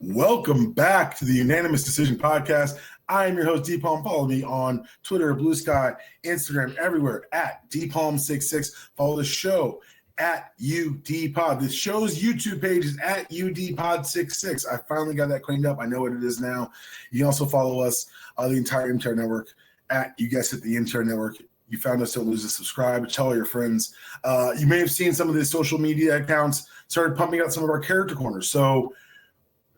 Welcome back to the Unanimous Decision Podcast. I am your host, DPalm. Follow me on Twitter, Blue Sky, Instagram, everywhere at DPalm66. Follow the show at UDPod. The show's YouTube page is at UDPod66. I finally got that cleaned up. I know what it is now. You can also follow us, the entire MTR network, at, you guessed it, the MTR network. You found us, don't lose it. Subscribe, tell all your friends. You may have seen some of the social media accounts started pumping out some of our character corners. So,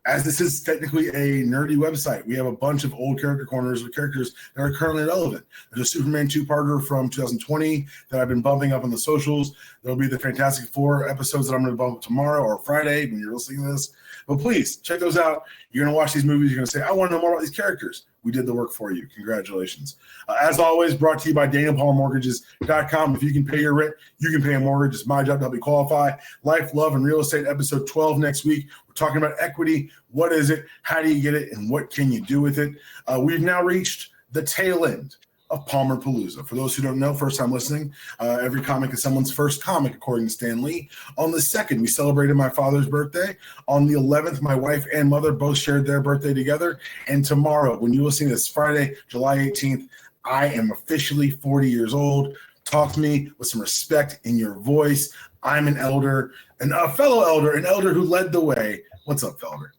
as this is technically a nerdy website, we have a bunch of old character corners with characters that are currently relevant. There's a Superman 2-parter from 2020 that I've been bumping up on the socials. There'll be the Fantastic Four episodes that I'm going to bump up tomorrow or Friday when you're listening to this. But please, check those out. You're going to watch these movies. You're going to say, I want to know more about these characters. We did the work for you. Congratulations. As always, brought to you by DanielPaulMortgages.com. If you can pay your rent, you can pay a mortgage. It's my job to help you qualify. Life, Love, and Real Estate, episode 12 next week. We're talking about equity. What is it? How do you get it? And what can you do with it? We've now reached the tail end of Palmer Palooza. For those who don't know, first time listening, every comic is someone's first comic, according to Stan Lee. On the 2nd, we celebrated my father's birthday. On the 11th, my wife and mother both shared their birthday together. And tomorrow, when you listen to this, Friday, July 18th, I am officially 40 years old. Talk to me with some respect in your voice. I'm an elder, and a fellow elder, an elder who led the way. What's up, Felder?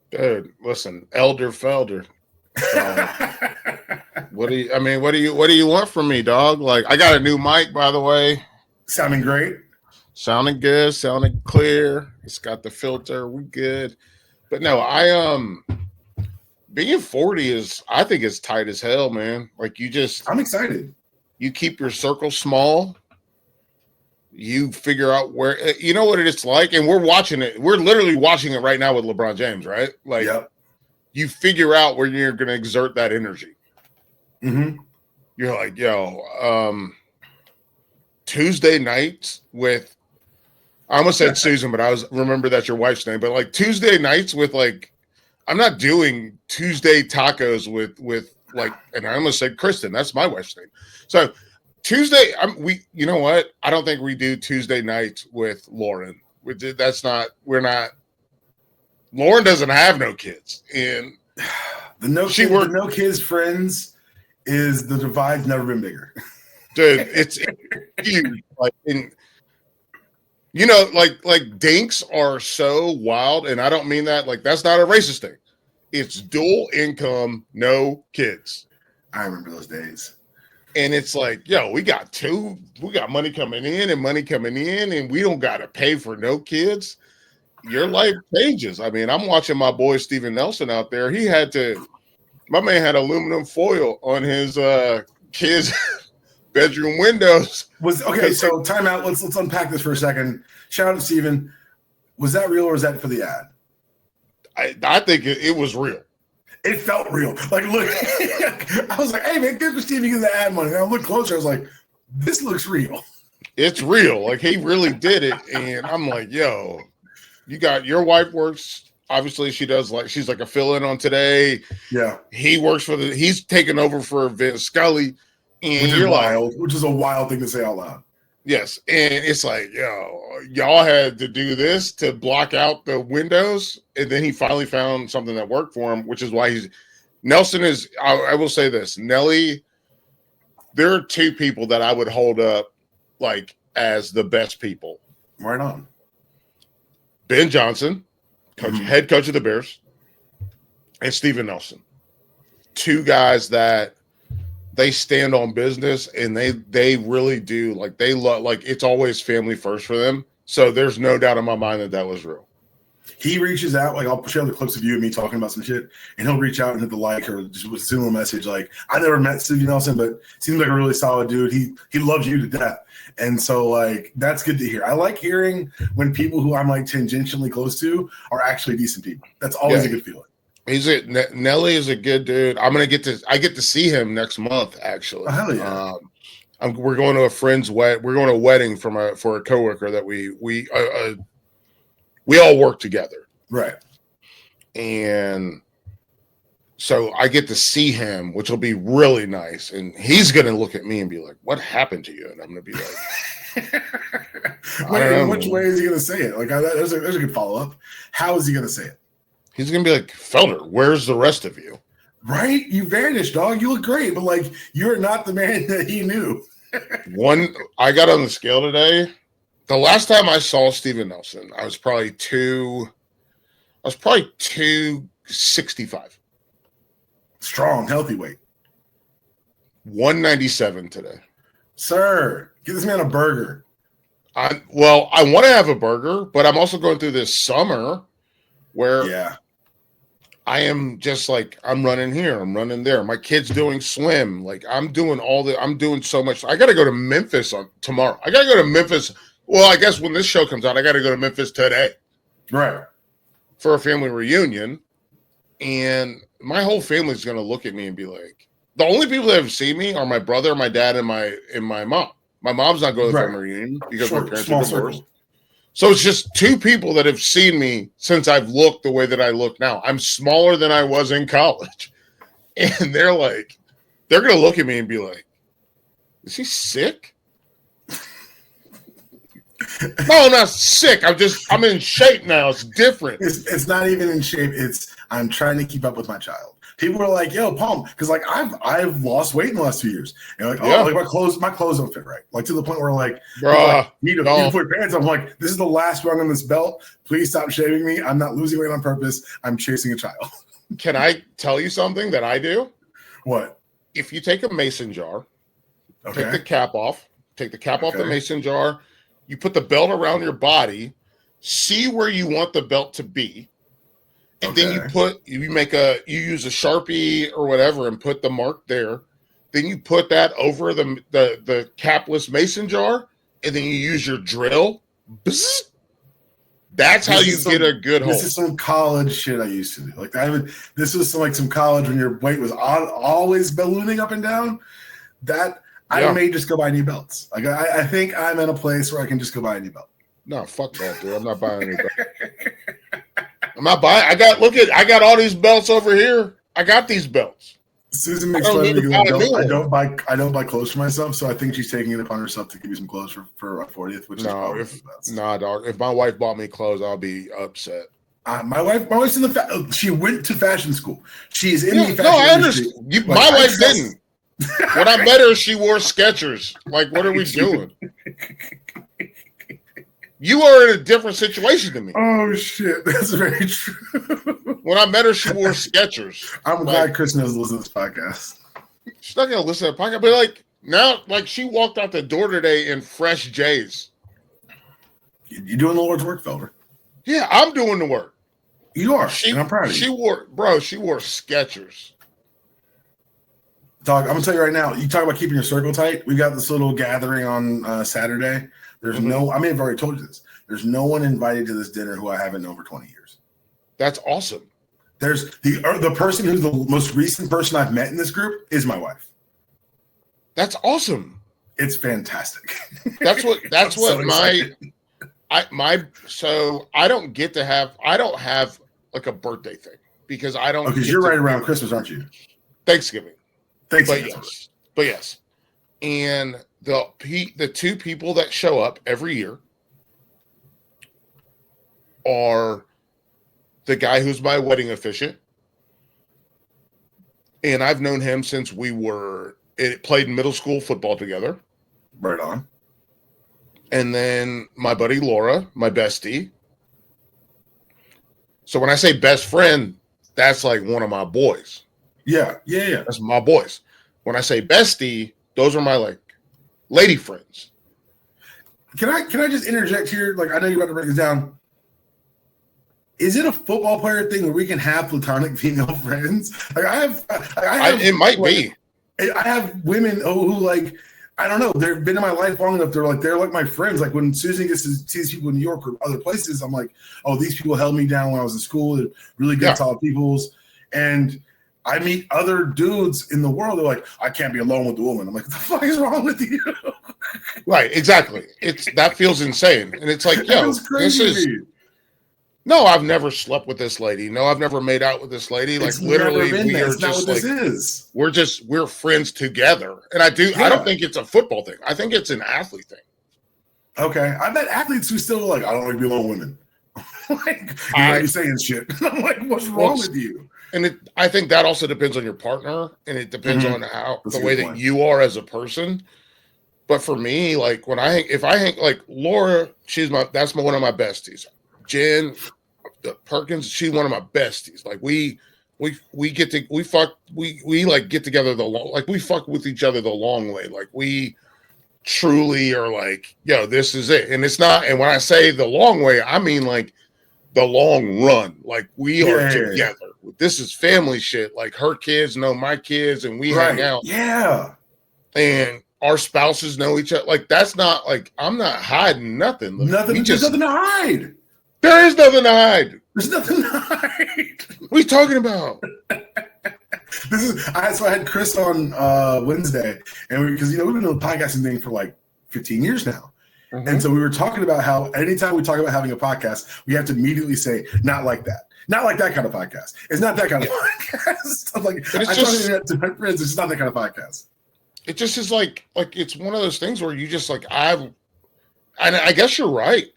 Dude, listen, Elder Felder. What do you want from me, dog? Like, I got a new mic, by the way. Sounding great. Sounding good, sounding clear. It's got the filter. We good. But no, being 40 is, I think it's tight as hell, man. Like, I'm excited. You keep your circle small. You figure out where, you know what it's like. And we're watching it. We're literally watching it right now with LeBron James, right? Like, yep. You figure out where you're going to exert that energy. Mm-hmm. You're like, Tuesday nights with, I almost said Susan, but remember that's your wife's name. But like Tuesday nights with, like, I'm not doing Tuesday tacos with like, and I almost said Kristen. That's my wife's name. So Tuesday, you know what? I don't think we do Tuesday nights with Lauren. We're not. Lauren doesn't have no kids, and the no kids friends is the divide's never been bigger. Dude, it's huge. Like, you know, like dinks are so wild, and I don't mean that like that's not a racist thing. It's dual income, no kids. I remember those days. And it's like, we got money coming in, and we don't got to pay for no kids. Your life changes. I mean, I'm watching my boy Steven Nelson out there. My man had aluminum foil on his kids' bedroom windows. So time out. Let's unpack this for a second. Shout out to Steven. Was that real or was that for the ad? I think it was real. It felt real. Like, look, I was like, hey, man, good for Steven getting the ad money. And I looked closer. I was like, this looks real. It's real. Like, he really did it. And I'm like, you got your wife works. Obviously, she's like a fill-in on today. Yeah. He works he's taking over for Vince Scully. And which is a wild thing to say out loud. Yes. And it's like, y'all had to do this to block out the windows. And then he finally found something that worked for him, which is why Nelson is, I will say this, Nelly, there are two people that I would hold up like as the best people. Right on. Ben Johnson, head coach of the Bears, and Steven Nelson. Two guys that they stand on business, and they really do. Like, they love, like, it's always family first for them. So there's no doubt in my mind that was real. He reaches out, like, I'll share the clips of you and me talking about some shit, and he'll reach out and hit the like or just send a message. Like, I never met Steven Nelson, but seems like a really solid dude. He loves you to death. And so, like, that's good to hear. I like hearing when people who I'm, like, tangentially close to are actually decent people. That's always a good feeling. Nelly is a good dude. I get to see him next month, actually. Oh, hell yeah. We're going to a friend's wedding. We're going to a wedding for a coworker that we all work together. Right. And so I get to see him, which will be really nice. And he's going to look at me and be like, what happened to you? And I'm going to be like, wait, in which way is he going to say it? Like, there's a good follow-up. How is he going to say it? He's gonna be like, Felder, where's the rest of you? Right? You vanished, dog. You look great, but like you're not the man that he knew. I got on the scale today. The last time I saw Steven Nelson, I was probably 265. Strong, healthy weight. 197 today. Sir, give this man a burger. I want to have a burger, but I'm also going through this summer where I am just like, I'm running here, I'm running there. My kid's doing swim. Like I'm doing so much. I got to go to Memphis tomorrow. I got to go to Memphis. Well, I guess when this show comes out, I got to go to Memphis today. Right. For a family reunion. And my whole family's going to look at me and be like, the only people that have seen me are my brother, my dad, and my mom. My mom's not going to the family reunion because my parents are divorced. So it's just two people that have seen me since I've looked the way that I look now. I'm smaller than I was in college. And they're going to look at me and be like, is he sick? No, I'm not sick. I'm in shape now. It's different. It's not even in shape. I'm trying to keep up with my child. People are like, yo, Palm, because like I've lost weight in the last 2 years. And like, like my clothes don't fit right. Like to the point where like, you need to put your pants on. I'm like, this is the last rung on this belt. Please stop shaving me. I'm not losing weight on purpose. I'm chasing a child. Can I tell you something that I do? What? If you take a mason jar, take the cap off the mason jar, you put the belt around your body, see where you want the belt to be. And then you use a Sharpie or whatever and put the mark there. Then you put that over the capless mason jar, and then you use your drill. Bzz. That's how you get a good hole. This is some college shit I used to do. Like this was some college when your weight was always ballooning up and down. I may just go buy new belts. Like I think I'm in a place where I can just go buy a new belt. No, fuck that, dude. I'm not buying any belts. I'm not buying. I got all these belts over here. I got these belts. Susan makes fun of me because I don't buy clothes for myself, so I think she's taking it upon herself to give me some clothes for a 40th. Which dog. If my wife bought me clothes, I'll be upset. My wife's in she went to fashion school. She's in the fashion industry. I understand. My wife didn't. When I met her, she wore Skechers. Like, what are we doing? You are in a different situation than me. Oh, shit. That's very true. When I met her, she wore Skechers. I'm glad Chris knows to listen to this podcast. She's not going to listen to the podcast, but now, she walked out the door today in fresh J's. You're doing the Lord's work, Felder. Yeah, I'm doing the work. You are, and I'm proud of you. She wore Skechers. Dog, I'm going to tell you right now, you talk about keeping your circle tight. We got this little gathering on Saturday. There's I've already told you this. There's no one invited to this dinner who I haven't known for 20 years. That's awesome. There's the person who's the most recent person I've met in this group is my wife. That's awesome. It's fantastic. That's what I don't have like a birthday thing because I don't. Because you're right around Christmas, aren't you? Thanksgiving. But yes. And the two people that show up every year are the guy who's my wedding officiant, and I've known him since we played middle school football together. Right on. And then my buddy Laura, my bestie. So when I say best friend, that's like one of my boys. Yeah. That's my boys. When I say bestie, those are my lady friends. Can I just interject here? Like, I know you're about to break this down. Is it a football player thing where we can have platonic female friends? Like I have it might be. I have women who I don't know. They've been in my life long enough. They're like my friends. Like when Susan gets to see these people in New York or other places, I'm like, oh, these people held me down when I was in school. They're really good, solid peoples. And I meet other dudes in the world. They're like, I can't be alone with the woman. I'm like, what the fuck is wrong with you? Right, exactly. That feels insane. And it's like, yo, this is. No, I've never slept with this lady. No, I've never made out with this lady. Like literally, we are just we're friends together. And I don't think it's a football thing. I think it's an athlete thing. Okay. I bet athletes who still I don't like to be alone with women. Like, you might be saying shit. I'm like, what's wrong with you? And I think that also depends on your partner, and it depends on how the way that you are as a person. But for me, like when if I hang like Laura, that's one of my besties. Jen Perkins, she's one of my besties. Like we get together we fuck with each other the long way. Like we truly are like, yo, this is it. And it's not, and when I say the long way, I mean like the long run. Like we are together. This is family shit. Like her kids know my kids and we hang out. Yeah. And our spouses know each other. Like that's not like, I'm not hiding nothing. There's nothing to hide. There is nothing to hide. There's nothing to hide. What are you talking about? So I had Chris on Wednesday, and because we've been doing the podcasting thing for like 15 years now. Mm-hmm. And so we were talking about how anytime we talk about having a podcast, we have to immediately say, not like that. Not like that kind of podcast. It's not that kind of podcast. I'm like, I talk to my friends, it's not that kind of podcast. It just is like it's one of those things where you just like, and I guess you're right.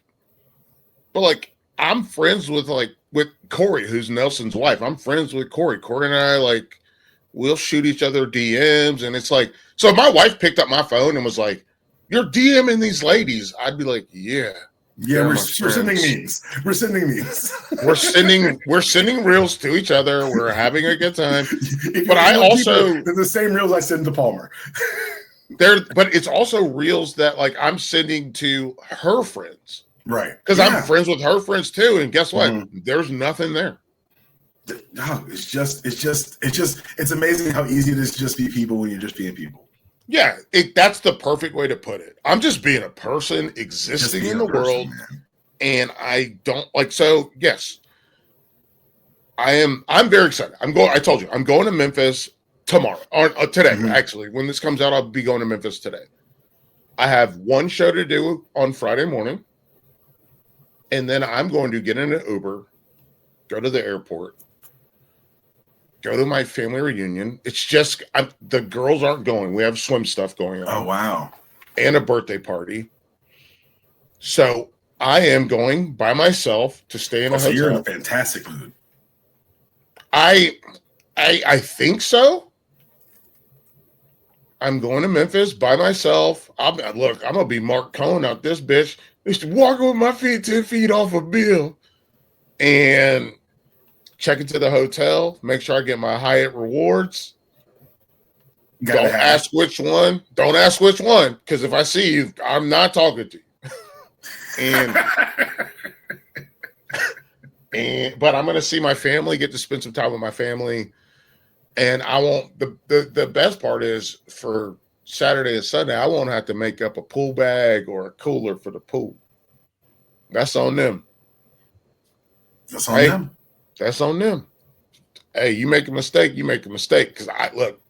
But like, I'm friends with Corey, who's Nelson's wife. I'm friends with Corey. Corey and I, like, we'll shoot each other DMs. And it's like, so if my wife picked up my phone and was like, you're DMing these ladies, I'd be like, yeah. Yeah, we're sending memes. We're sending memes. we're sending reels to each other. We're having a good time. But I also they're the same reels I send to Palmer. But it's also reels that like I'm sending to her friends. Right. Because I'm friends with her friends too. And guess what? Mm-hmm. There's nothing there. No, it's amazing how easy it is to just be people when you're just being people. Yeah, that's the perfect way to put it. I'm just being a person existing in the world. Man. And I don't like, so yes, I'm very excited. I told you, I'm going to Memphis tomorrow or today. Mm-hmm. Actually, when this comes out, I'll be going to Memphis today. I have one show to do on Friday morning. And then I'm going to get in an Uber, go to the airport, go to my family reunion. It's just, the girls aren't going. We have swim stuff going on. Oh, wow. And a birthday party. So I am going by myself to stay in a hotel. You're in a fantastic mood. I think so. I'm going to Memphis by myself. I'm going to be Mark Cohn out this bitch. Just walking with my feet 10 feet off a bill and check into the hotel. Make sure I get my Hyatt rewards. Don't ask which one. Don't ask which one. Because if I see you, I'm not talking to you. But I'm going to see my family, get to spend some time with my family. And I won't, the best part is for Saturday and Sunday, I won't have to make up a pool bag or a cooler for the pool. That's on them. That's on them. That's on them. Hey, you make a mistake, you make a mistake. Because look,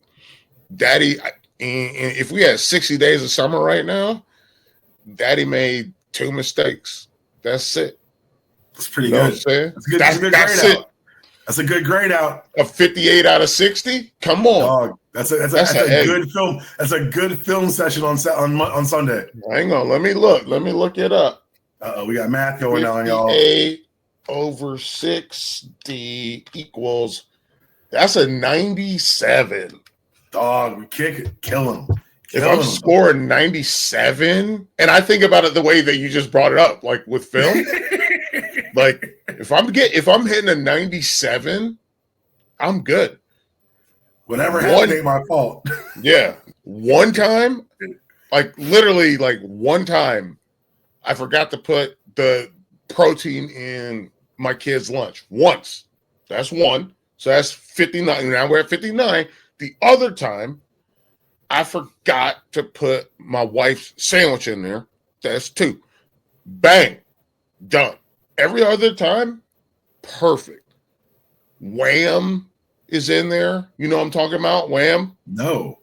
Daddy, if we had 60 days of summer right now, Daddy made 2 mistakes. That's it. That's pretty good. That's it. That's a good grade out. A 58 out of 60? Come on. Dog. That's a good film. That's a good film session on Sunday. Hang on. Let me look it up. We got math going on, y'all. 58 over 60 equals, that's a 97. Dog, we kick it. Kill him. If I'm scoring 97, and I think about it the way that you just brought it up, like with film, like if I'm hitting a 97, I'm good. Whatever happened ain't my fault. Yeah. One time, like literally like one time, I forgot to put the protein in my kid's lunch. Once. That's one. So that's 59. Now we're at 59. The other time, I forgot to put my wife's sandwich in there. That's 2. Bang. Done. Every other time, perfect. Wham is in there. You know what I'm talking about? Wham? No.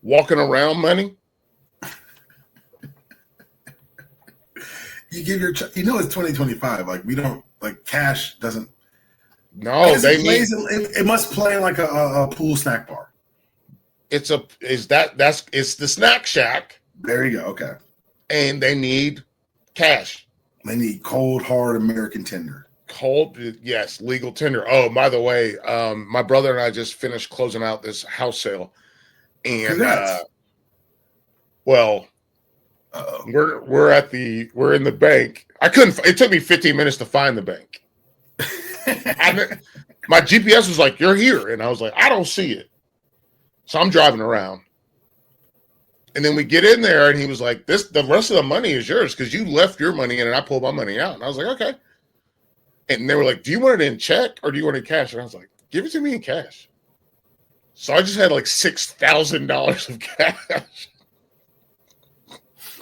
Walking around money. You give it's 2025. Like we don't, like cash doesn't. No, it must play like a pool snack bar. It's the snack shack. There you go. Okay. And they need cash. They need cold, hard American tender. Yes, legal tender. Oh, by the way, my brother and I just finished closing out this house sale, and well, we're in the bank. It took me 15 minutes to find the bank. My GPS was like, "You're here," and I was like, "I don't see it," so I'm driving around, and then we get in there, and he was like, the rest of the money is yours because you left your money in, and I pulled my money out," and I was like, "Okay." And they were like, "Do you want it in check or do you want it in cash?" And I was like, "Give it to me in cash." So I just had like $6,000 of cash.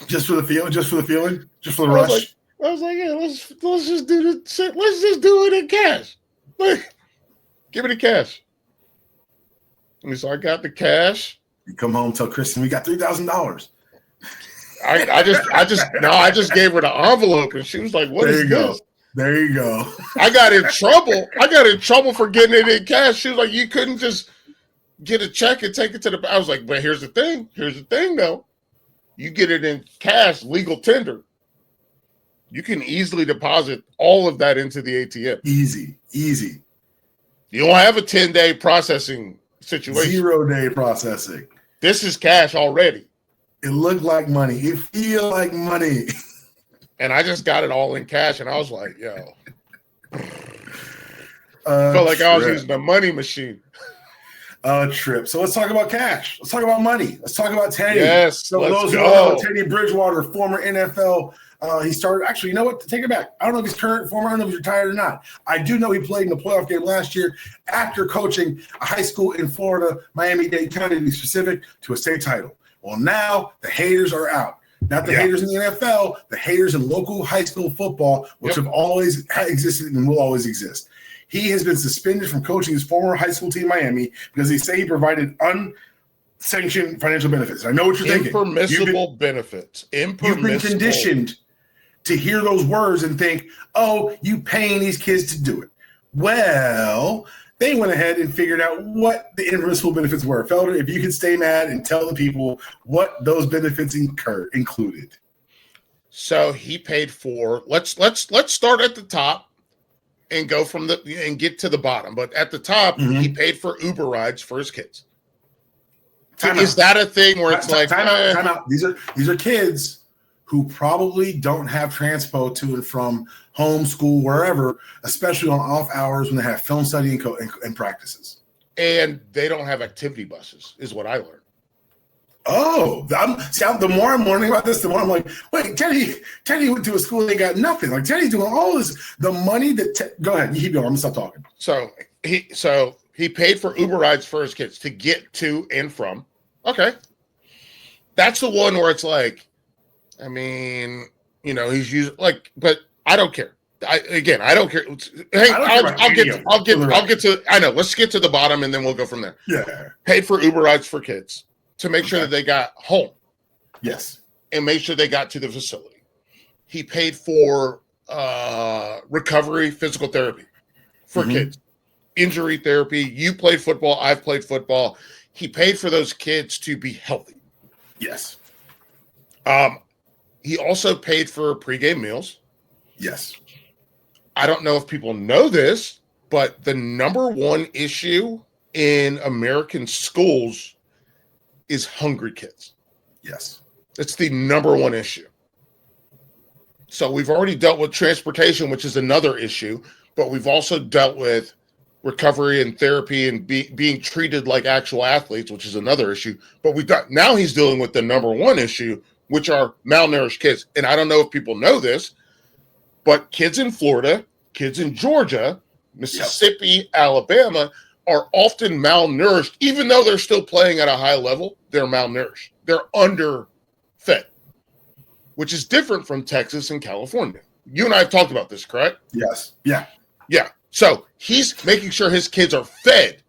Just for the feeling, just for the rush. I was like, "Yeah, let's just do it in cash. Give it in cash." And so I got the cash. You come home, tell Kristen we got $3,000. I just gave her the envelope, and she was like, "What is this?" There you go. I got in trouble for getting it in cash. She was like, "You couldn't just get a check and take it to the." I was like, "But here's the thing. Though. You get it in cash, legal tender. You can easily deposit all of that into the ATM. Easy. You don't have a 10-day processing situation. 0-day processing. This is cash already. It looked like money. It feel like money." And I just got it all in cash, and I was like, "Yo." Felt like I was using a money machine. Trip. So let's talk about cash. Let's talk about money. Let's talk about Teddy. Yes, so let's those who go. don't know, Teddy Bridgewater, former NFL. He started. Actually, you know what? Take it back. I don't know if he's current, former. I don't know if he's retired or not. I do know he played in the playoff game last year after coaching a high school in Florida, Miami-Dade County, to be specific, to a state title. Well, now the haters are out. Not the haters in the NFL, the haters in local high school football, which have always existed and will always exist. He has been suspended from coaching his former high school team, Miami, because they say he provided unsanctioned financial benefits. I know what you're thinking. Impermissible benefits. You've been conditioned to hear those words and think, "Oh, you paying these kids to do it." Well, they went ahead and figured out what the impermissible benefits were. Felder, if you could stay mad and tell the people what those benefits included. So he paid for. Let's start at the top and go and get to the bottom. But at the top, he paid for Uber rides for his kids. Is that a thing where it's like time out? These are kids who probably don't have transpo to and from home, school, wherever, especially on off hours when they have film study and practices. And they don't have activity buses, is what I learned. Oh, the more I'm learning about this, the more I'm like, wait, Teddy went to a school and they got nothing. Like Teddy's doing all this. The money that go ahead, you keep going. I'm gonna stop talking. So he paid for Uber rides for his kids to get to and from. Okay, that's the one where it's like, I mean, he's using but I don't care. I don't care. Hey, I'll get to. I know. Let's get to the bottom and then we'll go from there. Yeah. Paid for Uber rides for kids to make sure that they got home. Yes. And make sure they got to the facility. He paid for recovery physical therapy for kids, injury therapy. You played football. I've played football. He paid for those kids to be healthy. Yes. He also paid for pregame meals. Yes. I don't know if people know this, but the number one issue in American schools is hungry kids. Yes. It's the number one issue. So we've already dealt with transportation, which is another issue, but we've also dealt with recovery and therapy and being treated like actual athletes, which is another issue. But now he's dealing with the number one issue, which are malnourished kids. And I don't know if people know this, but kids in Florida, kids in Georgia, Mississippi, Alabama are often malnourished. Even though they're still playing at a high level, they're malnourished. They're underfed, which is different from Texas and California. You and I have talked about this, correct? Yes. Yeah. Yeah. So he's making sure his kids are fed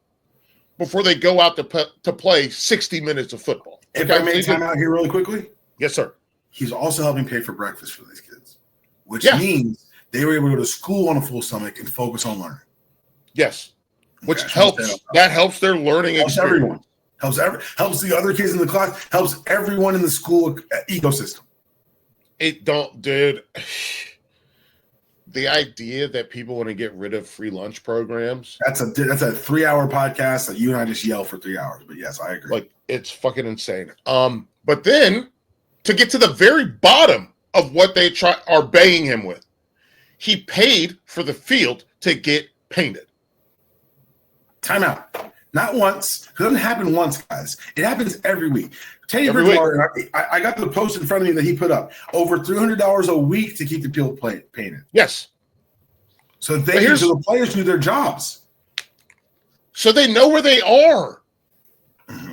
before they go out to play 60 minutes of football. If I may time out here really quickly. Yes, sir. He's also helping pay for breakfast for these kids, which means they were able to go to school on a full stomach and focus on learning. Yes. Which helps. That helps their learning experience. Everyone. Helps the other kids in the class. Helps everyone in the school ecosystem. It don't, dude. the idea that people want to get rid of free lunch programs. That's a 3-hour podcast that you and I just yell for 3 hours. But yes, I agree. Like, it's fucking insane. But then to get to the very bottom of what they are baying him with, he paid for the field to get painted. Timeout. Not once. It doesn't happen once, guys. It happens every week. Teddy Bridgewater, I got the post in front of me that he put up. Over $300 a week to keep the field painted. Yes. So the players do their jobs. So they know where they are.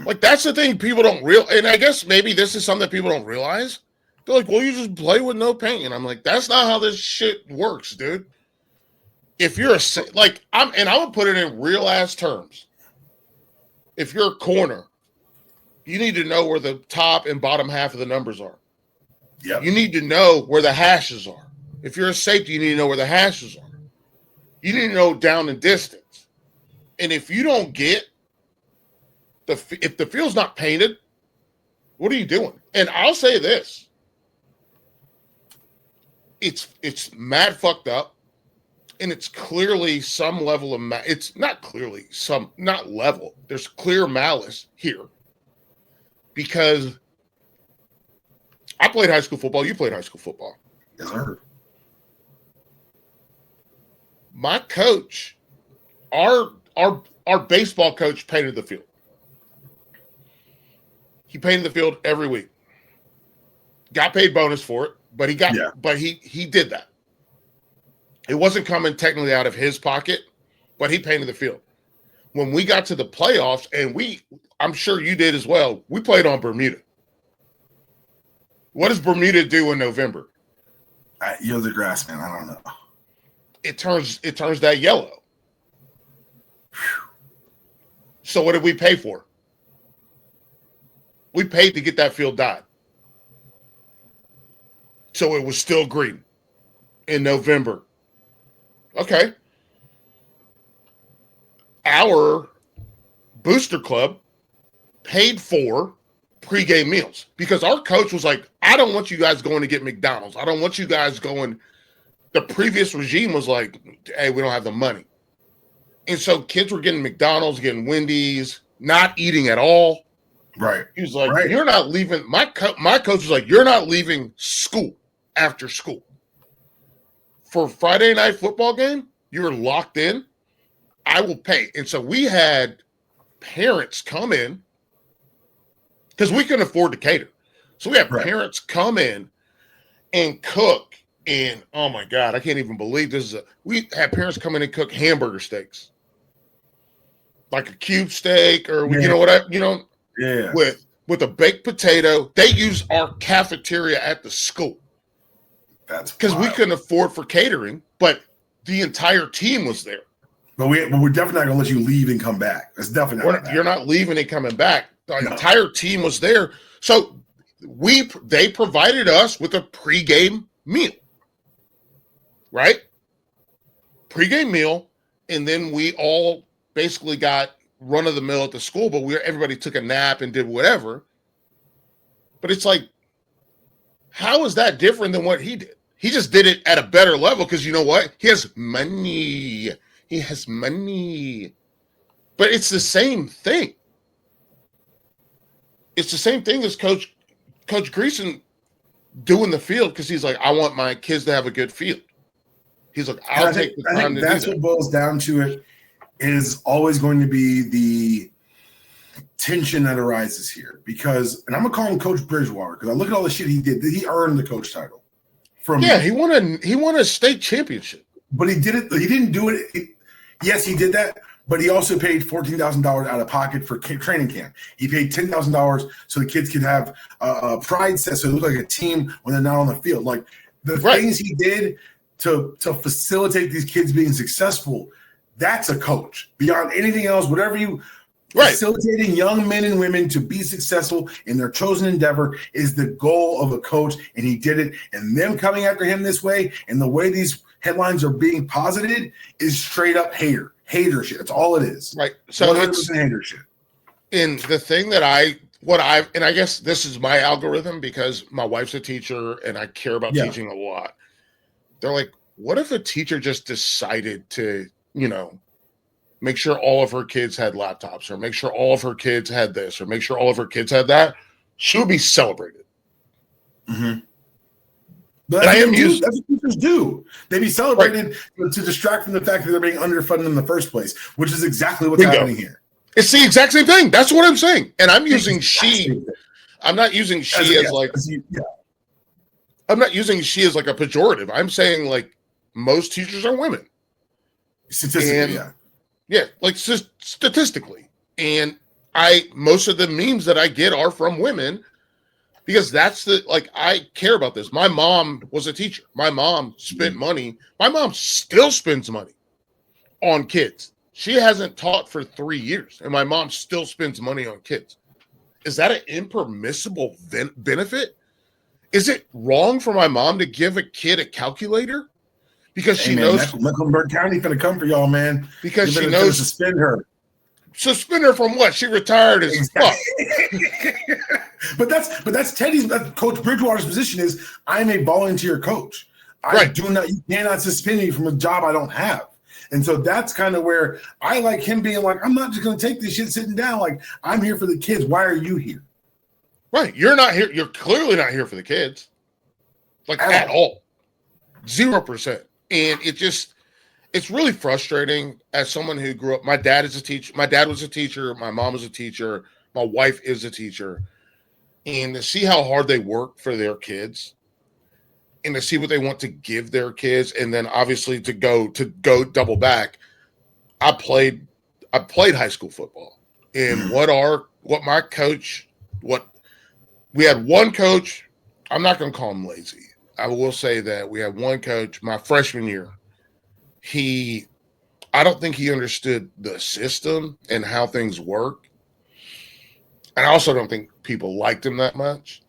Like, that's the thing people don't realize. And I guess maybe this is something that people don't realize. They're like, well, you just play with no paint. And I'm like, that's not how this shit works, dude. If you're I would put it in real ass terms. If you're a corner, you need to know where the top and bottom half of the numbers are. Yep. You need to know where the hashes are. If you're a safety, you need to know where the hashes are. You need to know down and distance. And if you don't get if the field's not painted, what are you doing? And I'll say this. It's mad fucked up. And it's clearly some level of it's not clearly not level. There's clear malice here. Because I played high school football. You played high school football. Yes, sir. My coach, our baseball coach painted the field. He painted the field every week. Got paid bonus for it, but he did that. It wasn't coming technically out of his pocket, but he painted the field. When we got to the playoffs, and I'm sure you did as well, we played on Bermuda. What does Bermuda do in November? You're the grass man. I don't know. It turns that yellow. So what did we pay for? We paid to get that field dyed. So it was still green in November. Okay. Our booster club paid for pregame meals because our coach was like, I don't want you guys going to get McDonald's. I don't want you guys going. The previous regime was like, hey, we don't have the money. And so kids were getting McDonald's, getting Wendy's, not eating at all. Right. He was like, You're not leaving. My coach was like, you're not leaving school after school. For Friday night football game, you're locked in. I will pay. And so we had parents come in because we couldn't afford to cater. So we had parents come in and cook. And oh my God, I can't even believe this we had parents come in and cook hamburger steaks. Like a cube steak or with a baked potato. They use our cafeteria at the school. That's because we couldn't afford for catering, but the entire team was there. But we're definitely not going to let you leave and come back. That's definitely not. You're not leaving and coming back. The entire team was there. So they provided us with a pregame meal. Right? Pregame meal. And then we all basically got run of the mill at the school, but everybody took a nap and did whatever. But it's like, how is that different than what he did? He just did it at a better level because you know what? He has money. He has money. But it's the same thing. It's the same thing as Coach Greason doing the field because he's like, I want my kids to have a good field. He's like, I think that's what boils down to it is always going to be the tension that arises here because, and I'm gonna call him Coach Bridgewater because I look at all the shit he did. He earned the coach title. He won a state championship. But he did it. He didn't do it. Yes, he did that. But he also paid $14,000 out of pocket for training camp. He paid $10,000 so the kids could have a pride set, so it looked like a team when they're not on the field. Like the things he did to facilitate these kids being successful, that's a coach. Beyond anything else, whatever you facilitating young men and women to be successful in their chosen endeavor is the goal of a coach, and he did it. And them coming after him this way, and the way these headlines are being posited, is straight up hater shit. That's all it is. Right. So it's hater shit. And the thing that I guess this is my algorithm because my wife's a teacher and I care about teaching a lot. They're like, what if a teacher just decided to, make sure all of her kids had laptops, or make sure all of her kids had this, or make sure all of her kids had that? She would be celebrated. Mm-hmm. But that's what teachers do. They be celebrated to distract from the fact that they're being underfunded in the first place, which is exactly what's happening here. It's the exact same thing. That's what I'm saying. And I'm using she. I'm not using she as I'm not using she as like a pejorative. I'm saying like most teachers are women. Statistically, yeah, like statistically. And most of the memes that I get are from women, because that's I care about this. My mom was a teacher. My mom spent money. My mom still spends money on kids. She hasn't taught for 3 years, and my mom still spends money on kids. Is that an impermissible benefit? Is it wrong for my mom to give a kid a calculator? Because she knows Mecklenburg County going to come for y'all, man. Because she knows suspend her. Suspend her from what? She retired as fuck. But that's Teddy's Coach Bridgewater's position is I'm a volunteer coach. You cannot suspend me from a job I don't have. And so that's kind of where I like him being like, I'm not just going to take this shit sitting down. Like, I'm here for the kids. Why are you here? Right. You're not here. You're clearly not here for the kids. At all. 0%. And it's really frustrating as someone who grew up. My dad is a teacher. My dad was a teacher. My mom was a teacher. My wife is a teacher. And to see how hard they work for their kids, and to see what they want to give their kids, and then obviously to go double back. I played high school football, and we had one coach. I'm not going to call him lazy. I will say that we had one coach my freshman year. I don't think he understood the system and how things work. And I also don't think people liked him that much.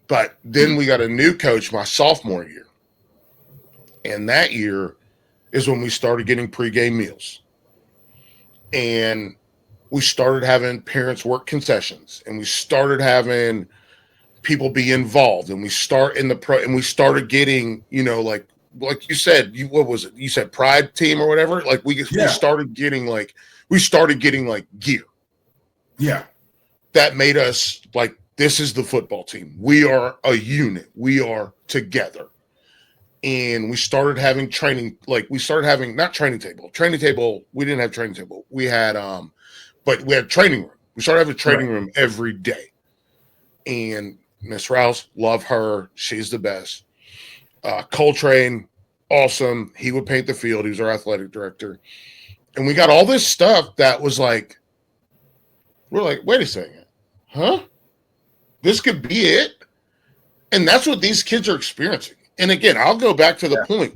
But then we got a new coach my sophomore year. And that year is when we started getting pregame meals. And we started having parents work concessions. And we started having people be involved. And we started getting, like you said, what was it? You said Pride Team or whatever? We started getting gear. Yeah. That made us this is the football team. We are a unit. We are together. And we started having training. Not training table. Training table. We didn't have training table. We had, but we had training room. We started having a training room every day. And Miss Rouse, love her. She's the best. Coltrane, awesome. He would paint the field. He was our athletic director. And we got all this stuff that was we're like, wait a second. Huh? This could be it? And that's what these kids are experiencing. And again, I'll go back to the point.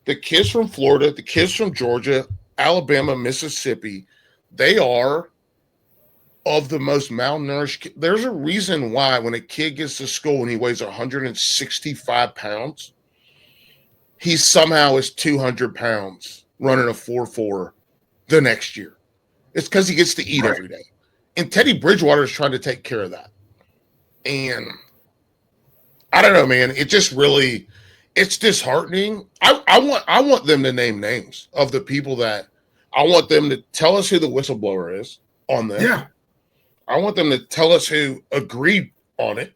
The kids from Florida, the kids from Georgia, Alabama, Mississippi, they are of the most malnourished. There's a reason why when a kid gets to school and he weighs 165 pounds, he somehow is 200 pounds running a 4.4 the next year. It's because he gets to eat every day. And Teddy Bridgewater is trying to take care of that. And I don't know, man. It just really, it's disheartening. I want them to name names of the people that I want them to tell us who the whistleblower is on this. Yeah. I want them to tell us who agreed on it.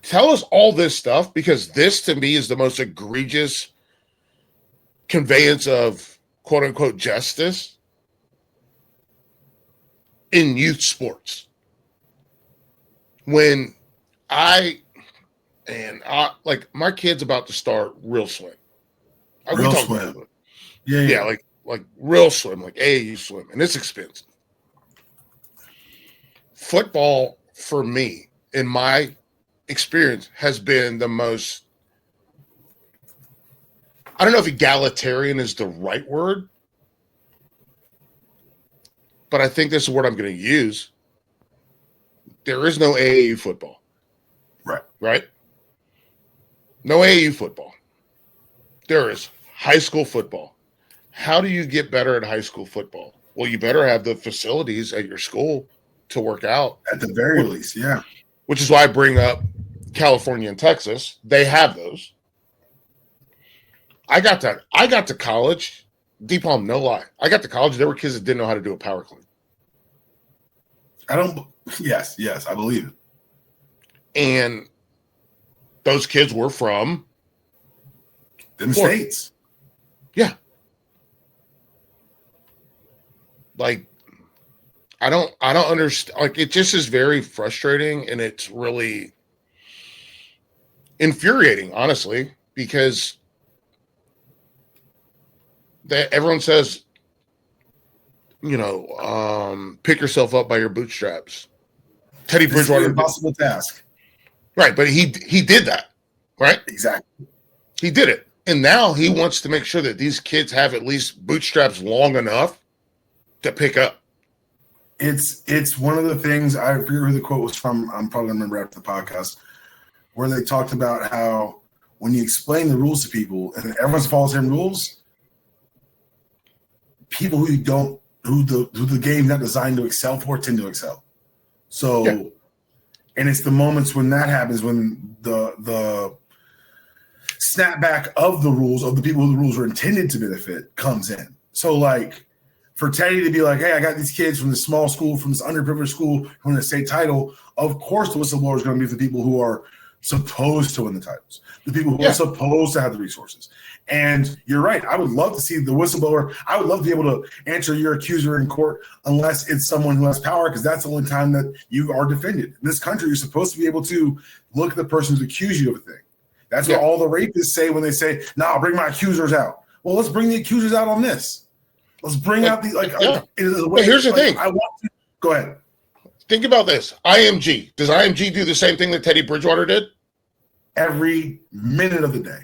Tell us all this stuff, because this to me is the most egregious conveyance of quote unquote justice in youth sports. When my kid's about to start real swim. Real swim. Yeah, like real swim, like AAU swim, and it's expensive. Football, for me, in my experience, has been the most, I don't know if egalitarian is the right word, but I think this is what I'm going to use. There is no AAU football. Right? No AAU football. There is high school football. How do you get better at high school football? Well, you better have the facilities at your school to work out. At the very least, yeah. Which is why I bring up California and Texas. They have those. I got to college. DPalm, no lie. I got to college. There were kids that didn't know how to do a power clean. Yes, I believe it. And those kids were from them states. Yeah. Like, I don't understand. Like, it just is very frustrating, and it's really infuriating, honestly, because everyone says, pick yourself up by your bootstraps. Teddy Bridgewater, impossible task, right? But he did that, right? Exactly. He did it, and now he wants to make sure that these kids have at least bootstraps long enough to pick up. It's one of the things, I forget who the quote was from. I'm probably gonna remember after the podcast, where they talked about how when you explain the rules to people and everyone follows the same rules, people who the game's not designed to excel for tend to excel. So, yeah. And it's the moments when that happens, when the snapback of the rules of the people who the rules are intended to benefit comes in. So, like, for Teddy to be like, hey, I got these kids from this small school, from this underprivileged school, who win a state title, of course the whistleblower is going to be the people who are supposed to win the titles, the people who are supposed to have the resources. And you're right. I would love to see the whistleblower. I would love to be able to answer your accuser in court unless it's someone who has power, because that's the only time that you are defended. In this country, you're supposed to be able to look at the person who's accused you of a thing. That's what all the rapists say when they say, I'll bring my accusers out. Well, let's bring the accusers out on this. Let's bring out the here's the thing. I want to go ahead. Think about this. IMG. Does IMG do the same thing that Teddy Bridgewater did? Every minute of the day.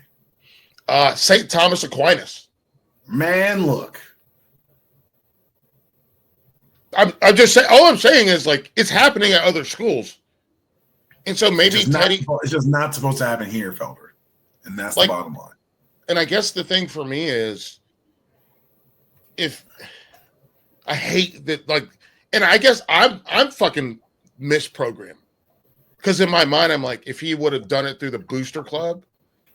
St. Thomas Aquinas. Man, look. I'm just saying. All I'm saying is, like, it's happening at other schools, and so maybe Teddy. It's just not supposed to happen here, Felder, and that's the bottom line. And I guess the thing for me is, if I hate that, like, and I guess I'm fucking misprogrammed, because in my mind I'm like, if he would have done it through the booster club,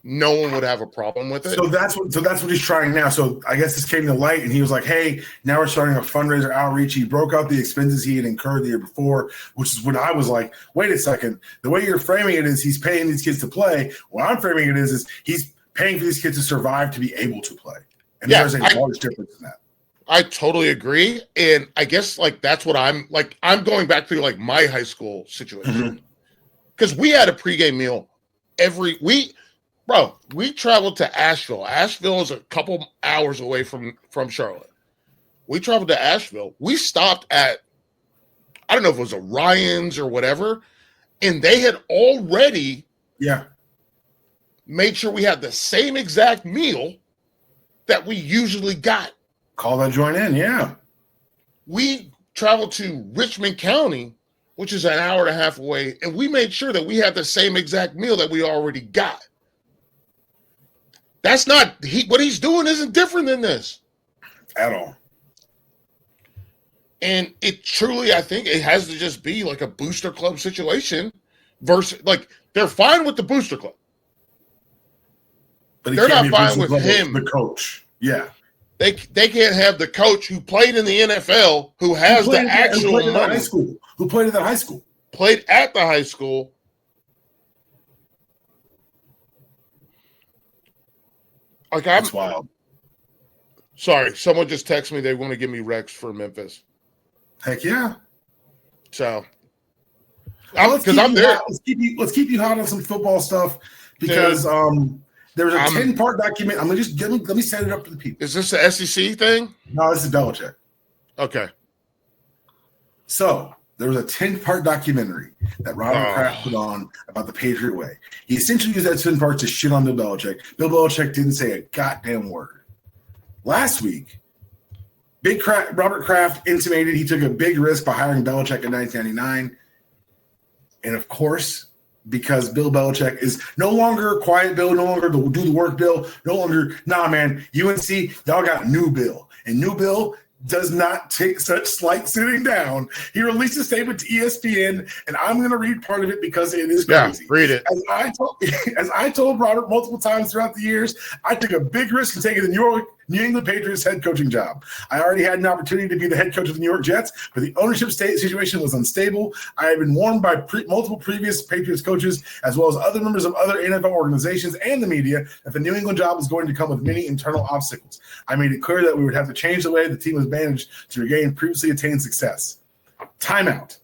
no one would have a problem with it. So that's what he's trying now. So I guess this came to light, and he was like, hey, now we're starting a fundraiser outreach. He broke out the expenses he had incurred the year before, which is when I was like, wait a second. The way you're framing it is he's paying these kids to play. What I'm framing it is he's paying for these kids to survive to be able to play. And there's a large difference in that. I totally agree. And I guess, like, that's what I'm going back to, like, my high school situation. Because we had a pregame meal every week. Bro, we traveled to Asheville. Asheville is a couple hours away from Charlotte. We traveled to Asheville. We stopped at, I don't know if it was a Ryan's or whatever, and they had already made sure we had the same exact meal that we usually got. Call that joint in, yeah. We traveled to Richmond County, which is an hour and a half away, and we made sure that we had the same exact meal that we already got. That's not what he's doing isn't different than this at all. And it truly, I think it has to just be like a booster club situation versus, like, they're fine with the booster club, but they're not fine with him, the coach. Yeah, they can't have the coach who played in the NFL, who has the actual money, who played at the high school, played at the high school. Like, that's wild. Sorry, someone just texted me they want to give me Rex for Memphis. Heck yeah! So, because I'm there. Let's keep you hot on some football stuff, because there was a 10-part document. I'm gonna just let me set it up for the people. Is this the SEC thing? No, this is Belichick. Okay. So there was a 10-part documentary that Robert Kraft put on about the Patriot Way. He essentially used that 10 parts to shit on Bill Belichick. Bill Belichick didn't say a goddamn word. Last week, Robert Kraft intimated he took a big risk by hiring Belichick in 1999. And of course, because Bill Belichick is no longer quiet Bill, no longer do the work Bill, no longer, nah, man, UNC, y'all got new Bill. And new Bill does not take such slight sitting down. He released a statement to ESPN, and I'm going to read part of it because it is crazy. Read it. As I told Robert multiple times throughout the years, I took a big risk in taking the New England Patriots head coaching job. I already had an opportunity to be the head coach of the New York Jets, but the ownership situation was unstable. I have been warned by multiple previous Patriots coaches, as well as other members of other NFL organizations and the media, that the New England job is going to come with many internal obstacles. I made it clear that we would have to change the way the team was managed to regain previously attained success. Timeout.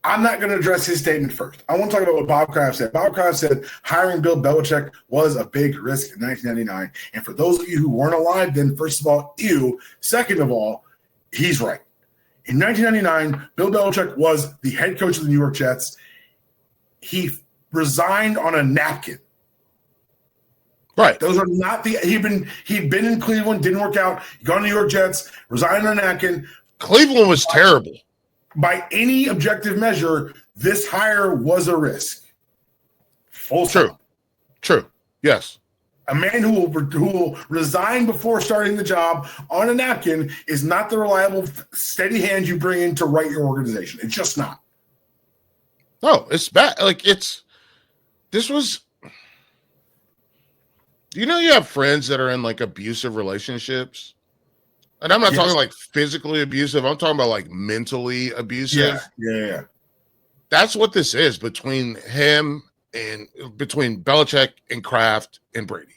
I'm not going to address his statement first. I want to talk about what Bob Kraft said. Bob Kraft said hiring Bill Belichick was a big risk in 1999. And for those of you who weren't alive then, first of all, ew. Second of all, he's right. In 1999, Bill Belichick was the head coach of the New York Jets. He resigned on a napkin. Right. Those are not the he'd been in Cleveland, didn't work out, gone to New York Jets, resigned on a napkin. Cleveland was terrible. By any objective measure, this hire was a risk. Full stop. True. Yes. A man who will resign before starting the job on a napkin is not the reliable, steady hand you bring in to write your organization. It's just not. No, it's bad. Like this was. You know, you have friends that are in like abusive relationships. And I'm not talking like physically abusive. I'm talking about like mentally abusive. Yeah. That's what this is between him and between Belichick and Kraft and Brady.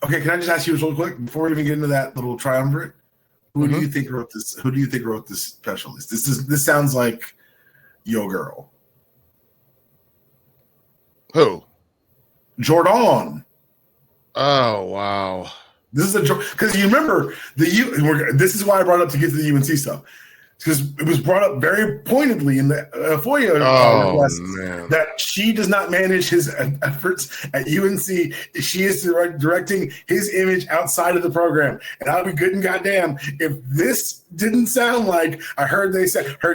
Okay, can I just ask you real quick before we even get into that little triumvirate? Who do you think wrote this? Who do you think wrote this special list? This sounds like Yo Girl. Who? Jordan. Oh wow. This is because you remember this is why I brought it up to get to the UNC stuff, because it was brought up very pointedly in the FOIA request that she does not manage his efforts at UNC. She is directing his image outside of the program, and I'll be good and goddamn if this didn't sound like I heard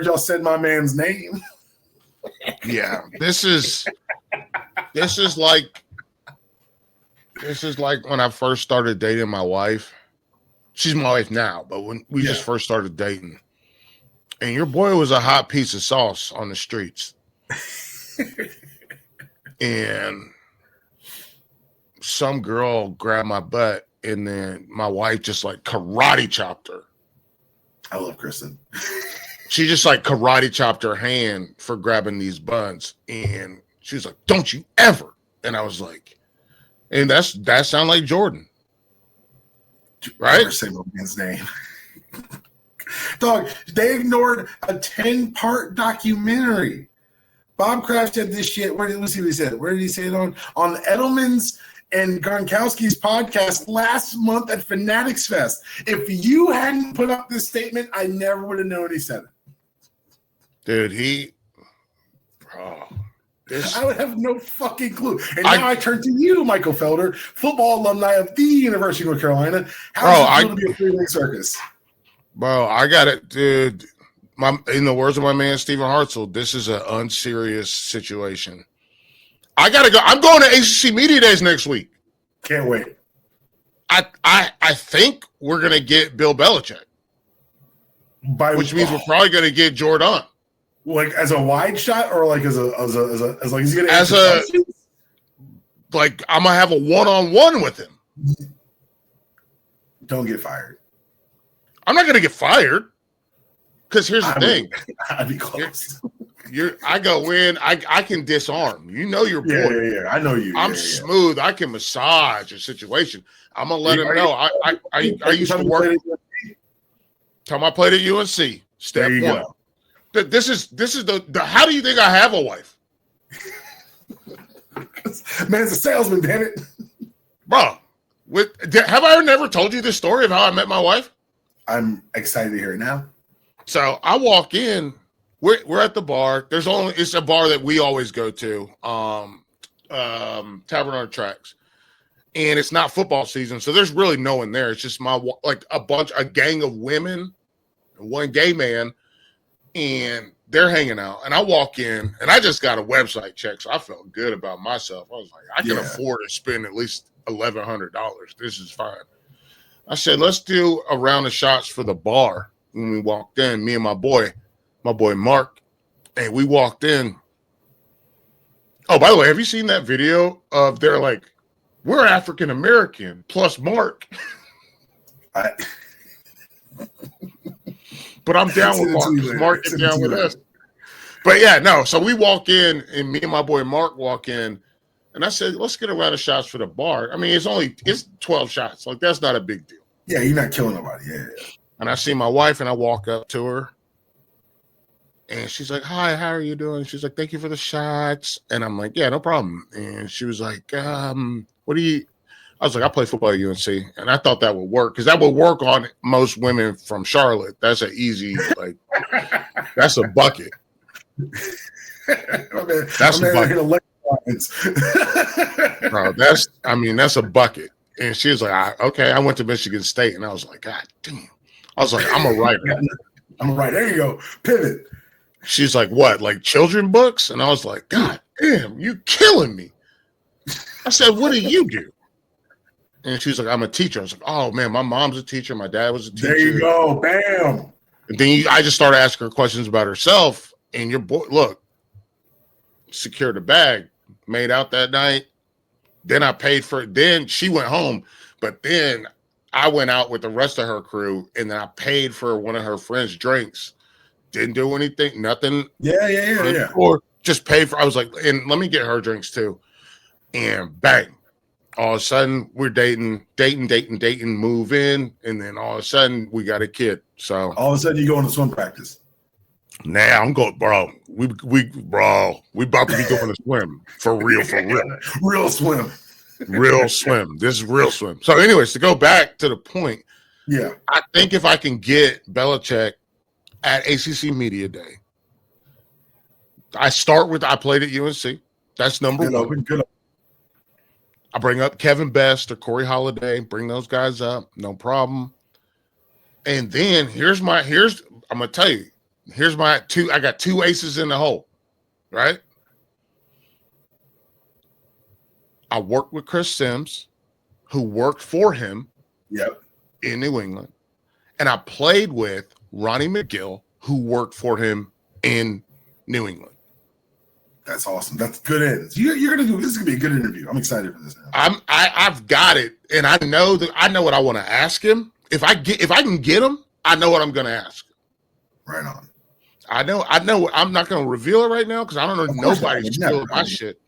y'all said my man's name. Yeah, this is like. This is like when I first started dating my wife. She's my wife now, but when we just first started dating, and your boy was a hot piece of sauce on the streets. And some girl grabbed my butt, and then my wife just like karate chopped her. I love Kristen. She just like karate chopped her hand for grabbing these buns. And she was like, "Don't you ever." And I was like, and that sound like Jordan, right? Never say my man's name. Dog, they ignored a 10-part documentary. Bob Kraft said this shit. Let's see what he said. Where did he say it on Edelman's and Gronkowski's podcast last month at Fanatics Fest? If you hadn't put up this statement, I never would have known he said it. Dude, I would have no fucking clue. And now I turn to you, Michael Felder, football alumni of the University of North Carolina. How does it feel to be a three-leg circus? Bro, I got it, dude. In the words of my man Stephen Hartzell, this is an unserious situation. I gotta go. I'm going to ACC Media Days next week. Can't wait. I think we're gonna get Bill Belichick, which means we're probably gonna get Jordan. Like as a wide shot, or like as like he's gonna like I'm gonna have a one-on-one with him. Don't get fired. I'm not gonna get fired because here's the thing. I'd be close. I go in. I can disarm. You know your boy. Yeah. I know you. I'm smooth. I can massage a situation. I'm gonna let him know. I used to work. Time I played at UNC. Step one. Go. This is the how do you think I have a wife? Man's a salesman, damn it. Bro, have I never told you the story of how I met my wife? I'm excited to hear it now. So I walk in, we're at the bar. It's a bar that we always go to, Tavern on the Tracks. And it's not football season, so there's really no one there. It's just a gang of women, one gay man, and they're hanging out. And I walk in, and I just got a website check, so I felt good about myself. I was like, I can afford to spend at least $1,100. This is fine. I said, let's do a round of shots for the bar. When we walked in, me and my boy Mark, and we walked in. Oh, by the way, have you seen that video of they're like, we're African American plus Mark? But I'm down with Mark. Mark is down with us. But yeah, no. So we walk in, and me and my boy Mark walk in, and I said, let's get a round of shots for the bar. I mean, it's 12 shots. Like, that's not a big deal. Yeah, you're not killing nobody. Yeah. And I see my wife, and I walk up to her, and she's like, hi, how are you doing? She's like, thank you for the shots. And I'm like, yeah, no problem. And she was like, what do you? I was like, I play football at UNC. And I thought that would work because that would work on most women from Charlotte. That's an easy, like, that's a bucket. That's a bucket. Bro, that's a bucket. And she was like, okay, I went to Michigan State. And I was like, God damn. I was like, I'm a writer. I'm a writer. There you go. Pivot. She's like, what, like children books? And I was like, God damn, you killing me. I said, what do you do? And she was like, I'm a teacher. I was like, oh, man, my mom's a teacher. My dad was a teacher. There you go. Bam. And then I just started asking her questions about herself. And your boy, look, secured the bag, made out that night. Then I paid for it. Then she went home. But then I went out with the rest of her crew, and then I paid for one of her friends' drinks. Didn't do anything, nothing. Yeah. Or just pay for. I was like, and let me get her drinks too. And bang. All of a sudden, we're dating, move in, and then all of a sudden, we got a kid. So all of a sudden, you go into swim practice. Now I'm going, bro. We about to be going to swim for real, real swim. This is real swim. So, anyways, to go back to the point, yeah, I think if I can get Belichick at ACC Media Day, I played at UNC. That's number one. Good. I bring up Kevin Best or Corey Holiday, bring those guys up, no problem. And then I'm gonna tell you, here's my two. I got two aces in the hole, right? I worked with Chris Sims, who worked for him in New England. And I played with Ronnie McGill, who worked for him in New England. That's awesome. That's good ends. You're gonna do this is gonna be a good interview. I'm excited for this now. I've got it, and I know what I want to ask him. If I can get him, I know what I'm gonna ask him. Right on. I know. I'm not gonna reveal it right now because I don't know nobody's stealing my shit.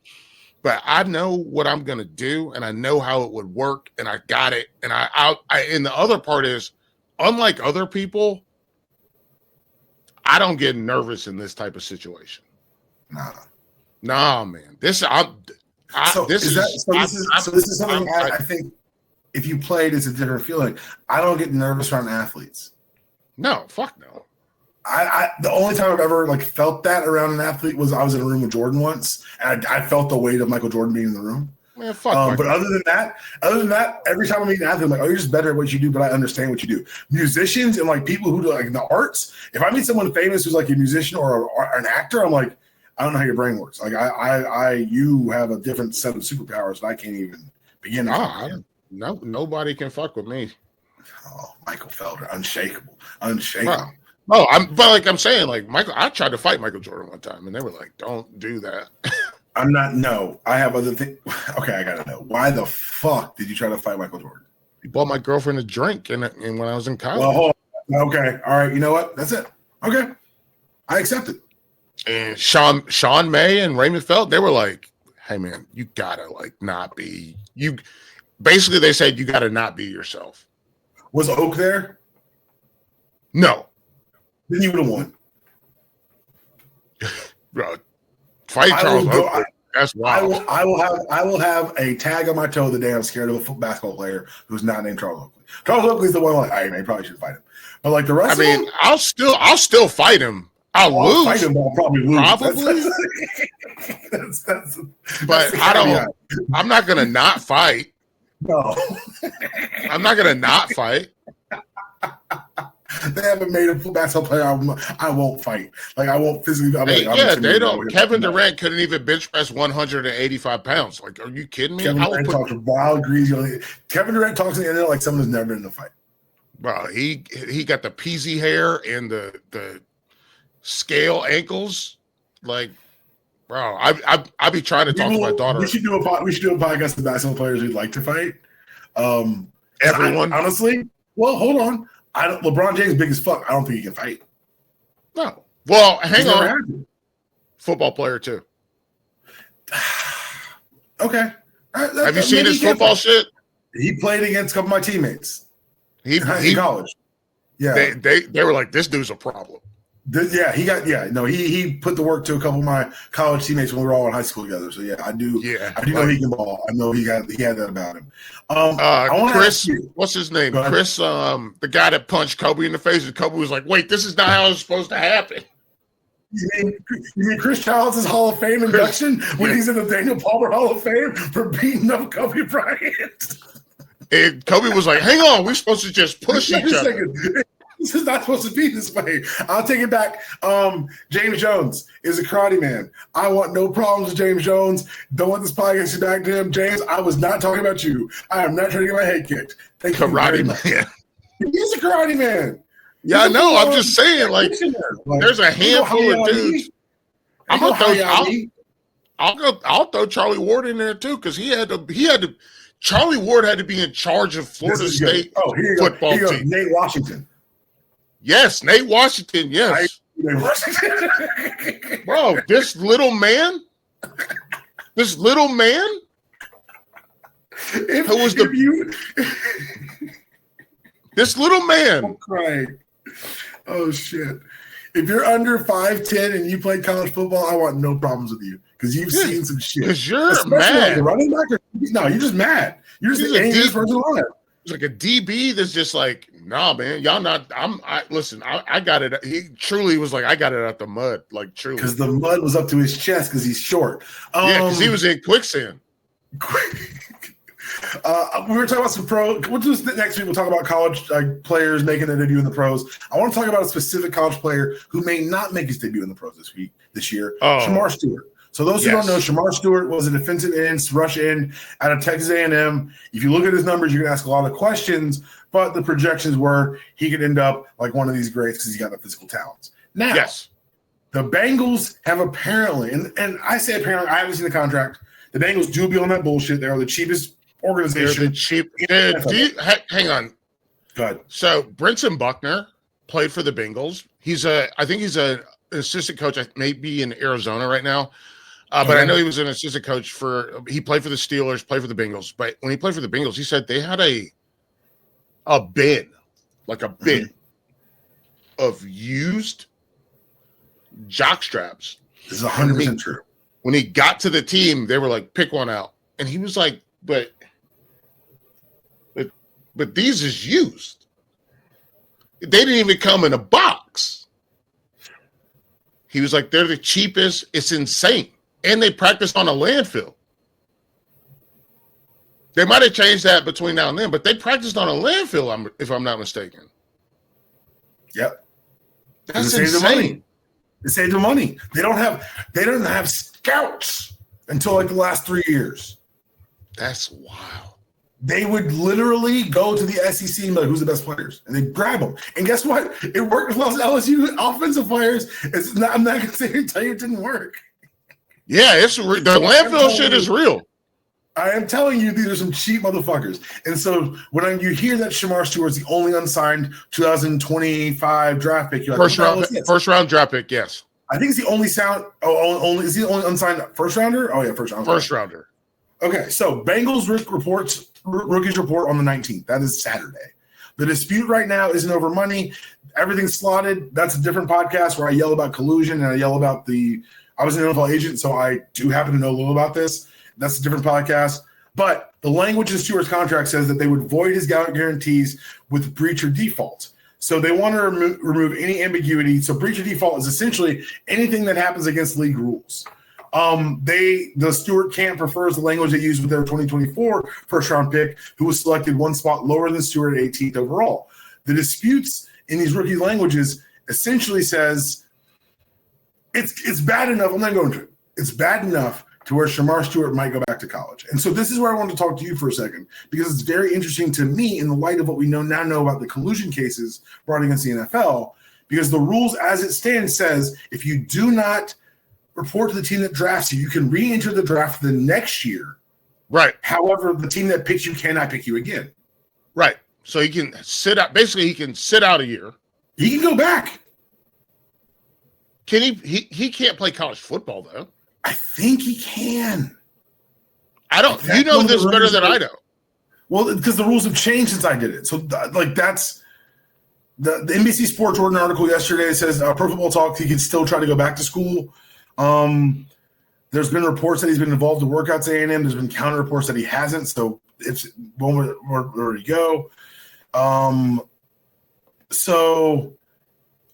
But I know what I'm gonna do, and I know how it would work, and I got it. And and the other part is, unlike other people, I don't get nervous in this type of situation. Nah, man. This is something I think if you played, it's a different feeling. I don't get nervous around athletes. No, fuck no. The only time I've ever felt that around an athlete was I was in a room with Jordan once, and I felt the weight of Michael Jordan being in the room. Man, fuck. But other than that, every time I meet an athlete, I'm like, oh, you're just better at what you do, but I understand what you do. Musicians and people who do the arts, if I meet someone famous who's a musician or an actor, I'm like, I don't know how your brain works. You have a different set of superpowers that I can't even begin to nobody can fuck with me. Oh, Michael Felder, unshakable. No, I'm saying, Michael, I tried to fight Michael Jordan one time, and they were like, don't do that. I have other things. Okay, I gotta know. Why the fuck did you try to fight Michael Jordan? He bought my girlfriend a drink and when I was in college. Well, hold on. Okay, all right, you know what? That's it. Okay, I accept it. And Sean May and Raymond Felt, they were like, hey, man, you gotta, not be – you. Basically, they said you gotta not be yourself. Was Oak there? No. Then you would have won. Bro, fight Charles Oakley. That's wild. I will have a tag on my toe the day I'm scared of a basketball player who's not named Charles Oakley. Charles Oakley's the one you probably should fight him. But the rest of them, I'll still fight him. I'll lose. Fight him, but I'll probably lose. Probably. But I'm not gonna not fight. No. I'm not gonna not fight. They haven't made a basketball player I won't fight. Like, I won't physically. They don't. Kevin Durant couldn't even bench press 185 pounds. Like, are you kidding me? Kevin Durant talks wild, greasy. Kevin Durant talks in the internet like someone who's never been in a fight. Bro, he got the peasy hair and the scale ankles. Like, bro, I be trying to talk to my daughter. We should do a podcast of basketball players we'd like to fight. Everyone, honestly. Well, hold on. LeBron James big as fuck. I don't think he can fight. No. Well, hang on. Football player too. Okay. Have you seen his football shit? He played against a couple of my teammates. He in college. Yeah. They were like, this dude's a problem. He put the work to a couple of my college teammates when we were all in high school together. So yeah, I do know he can ball. I know he had that about him. Chris, what's his name? Chris, the guy that punched Kobe in the face, and Kobe was like, wait, this is not how it's supposed to happen. You mean Chris Childs' Hall of Fame induction when he's in the Daniel Palmer Hall of Fame for beating up Kobe Bryant? And Kobe was like, hang on, we're supposed to just push each other. This is not supposed to be this way. I'll take it back. James Jones is a karate man. I want no problems with James Jones. Don't want this podcast back to him. James, I was not talking about you. I am not trying to get my head kicked. Thank you very much. Man. He's a karate man. Yeah, I know. I'm just saying, like, there's a handful of dudes. I'll throw Charlie Ward in there too, because he had to. Charlie Ward had to be in charge of Florida State football team. Nate Washington. Yes, Nate Washington. Yes, bro. This little man. This little man. This little man. I'm crying. Oh shit! If you're under 5'10" and you play college football, I want no problems with you because you've seen some shit. Because you're mad. Like a running back no, you're just mad. You're just the angriest person alive. It's like a DB that's just like, nah, man, y'all not. Listen. I got it. He truly was like, I got it out the mud, like truly, because the mud was up to his chest because he's short. Because he was in quicksand. We were talking about some pro. We'll do this next week. We'll talk about college players making their debut in the pros. I want to talk about a specific college player who may not make his debut in the pros this year. Shamar Stewart. So those who don't know, Shamar Stewart was a defensive end, rush end out of Texas A&M. If you look at his numbers, you're going to ask a lot of questions, but the projections were he could end up like one of these greats because he's got the physical talents. Now, the Bengals have apparently, and I say apparently, I haven't seen the contract. The Bengals do be on that bullshit. They are the cheapest organization. They're the cheap. Hang on. Go ahead. So Brinson Buckner played for the Bengals. I think he's an assistant coach, maybe in Arizona right now. But I know he was an assistant coach he played for the Steelers, played for the Bengals. But when he played for the Bengals, he said they had a bin of used jock straps. This is 100% true. When he got to the team, they were like, pick one out. And he was like, but these is used. They didn't even come in a box. He was like, they're the cheapest. It's insane. And they practiced on a landfill. They might have changed that between now and then, but they practiced on a landfill, if I'm not mistaken. Yep. That's insane. They saved the money. They don't have scouts until like the last 3 years. That's wild. They would literally go to the SEC and be like, who's the best players? And they grab them. And guess what? It worked as well as LSU offensive players. I'm not going to tell you it didn't work. Yeah, the landfill shit is real. I am telling you, these are some cheap motherfuckers. And so when you hear that Shamar Stewart's the only unsigned 2025 draft pick, you're like, first round draft pick, yes. I think it's the only is he the only unsigned first rounder? Oh yeah, first rounder. First rounder. Okay, so Bengals rookies report on the 19th. That is Saturday. The dispute right now isn't over money. Everything's slotted. That's a different podcast where I yell about collusion and I yell about I was an NFL agent, so I do happen to know a little about this. That's a different podcast. But the language in Stewart's contract says that they would void his guarantees with breach or default. So they want to remove any ambiguity. So breach or default is essentially anything that happens against league rules. The Stewart camp prefers the language they used with their 2024 first round pick, who was selected one spot lower than Stewart at 18th overall. The disputes in these rookie languages essentially says it's bad enough. I'm not going to. It's bad enough to where Shamar Stewart might go back to college. And so this is where I want to talk to you for a second, because it's very interesting to me in the light of what we now know about the collusion cases brought against the NFL, because the rules as it stands says if you do not report to the team that drafts you, you can re-enter the draft the next year. Right. However, the team that picks you cannot pick you again. Right. So he can sit out. Basically, he can sit out a year. He can go back. Can he? He can't play college football though. I think he can. I don't. You know this better than I know. Well, because the rules have changed since I did it. So, that's the NBC Sports wrote an article yesterday that says Pro Football Talk, he can still try to go back to school. There's been reports that he's been involved in workouts at A&M. There's been counter reports that he hasn't. So it's where you go. So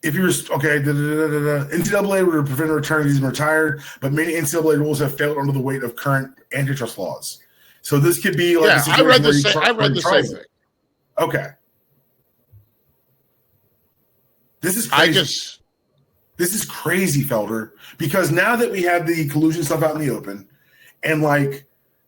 if you're okay, NCAA would prevent a return if he's been retired, but many NCAA rules have failed under the weight of current antitrust laws. So this could be like a situation I read the same thing. Okay. This is crazy. This is crazy, Felder, because now that we have the collusion stuff out in the open, and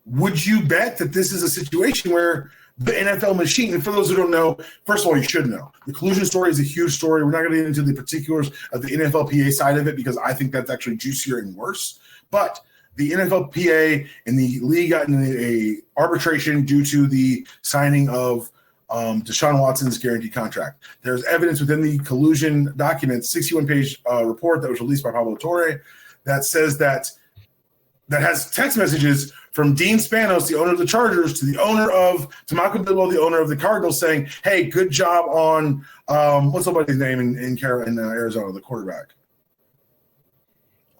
would you bet that this is a situation where the NFL machine, and for those who don't know, first of all, you should know, the collusion story is a huge story. We're not going to get into the particulars of the NFLPA side of it because I think that's actually juicier and worse. But the NFLPA and the league got in a arbitration due to the signing of Deshaun Watson's guaranteed contract. There's evidence within the collusion document, 61-page report that was released by Pablo Torre, that says that has text messages from Dean Spanos, the owner of the Chargers, to Michael Bidwell, the owner of the Cardinals, saying, "Hey, good job on what's somebody's name in Arizona, the quarterback."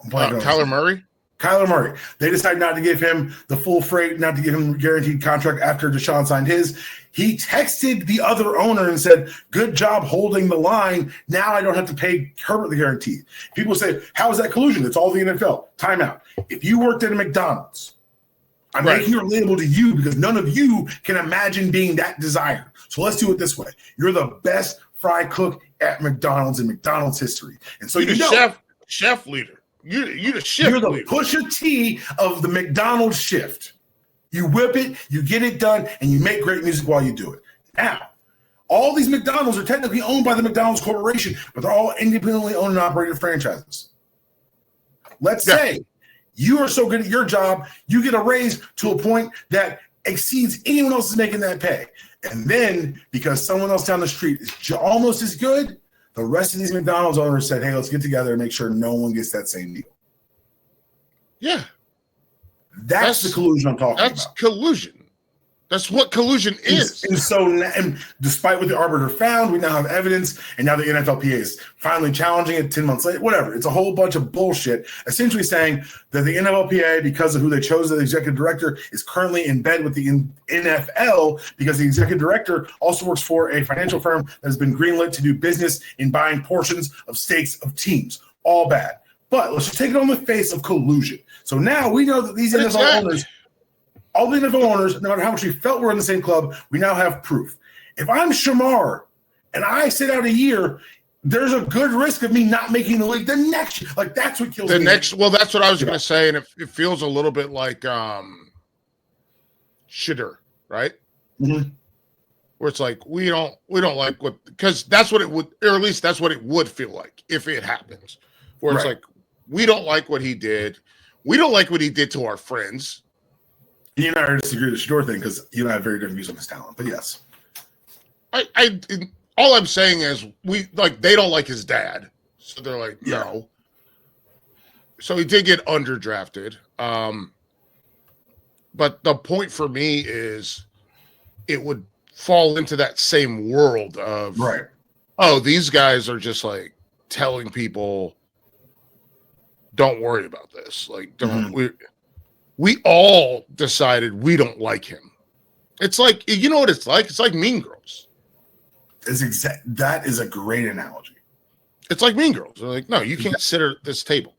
Kyler Murray. Kyler Murray. They decided not to give him the full freight, not to give him a guaranteed contract after Deshaun signed his. He texted the other owner and said, "Good job holding the line. Now I don't have to pay Herbert the guarantee." People say, "How is that collusion? It's all the NFL." Timeout. If you worked at a McDonald's, I'm making it relatable to you because none of you can imagine being that desired. So let's do it this way. You're the best fry cook at McDonald's in McDonald's history. And so you're the chef leader. You're the shift. You're the leader. Pusha T of the McDonald's shift. You whip it, you get it done, and you make great music while you do it. Now, all these McDonald's are technically owned by the McDonald's Corporation, but they're all independently owned and operated franchises. Let's say you are so good at your job, you get a raise to a point that exceeds anyone else is making that pay. And then, because someone else down the street is almost as good, the rest of these McDonald's owners said, "Hey, let's get together and make sure no one gets that same deal." Yeah. That's the collusion I'm talking about. That's collusion. That's what collusion is. And so, despite what the arbiter found, we now have evidence, and now the NFLPA is finally challenging it 10 months later. Whatever. It's a whole bunch of bullshit, essentially saying that the NFLPA, because of who they chose as the executive director, is currently in bed with the NFL because the executive director also works for a financial firm that has been greenlit to do business in buying portions of stakes of teams. All bad. But let's just take it on the face of collusion. So now we know that these NFL owners, all the NFL owners, no matter how much we felt we're in the same club, we now have proof. If I'm Shamar and I sit out a year, there's a good risk of me not making the league the next year. Like, that's what kills me. Well, that's what I was going to say, and it feels a little bit like shitter, right? Mm-hmm. Where it's like we don't like what, because that's what it would, or at least that's what it would feel like if it happens. Where it's like, we don't like what he did. We don't like what he did to our friends. You and I are disagree with the Shador thing because you and I have very different views on his talent. But yes, all I'm saying is they don't like his dad, so they're like, no. So he did get underdrafted. But the point for me is, it would fall into that same world of oh, these guys are just like telling people, don't worry about this. Like, don't we all decided we don't like him. It's like, you know what it's like? It's like Mean Girls. That is a great analogy. It's like Mean Girls. They're like, no, you can't sit at this table.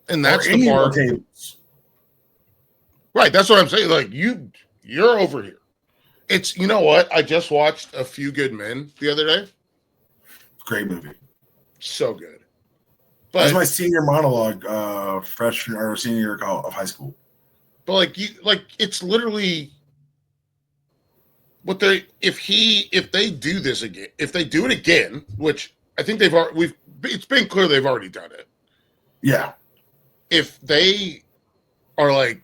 And that's the part. Right, that's what I'm saying. Like, you're over here. It's, you know what? I just watched A Few Good Men the other day. Great movie. So good. That's But my senior monologue, freshman or senior year of high school. but it's literally what they if they do this again, if they do it again, which I think it's been clear they've already done it. Yeah. If they are like,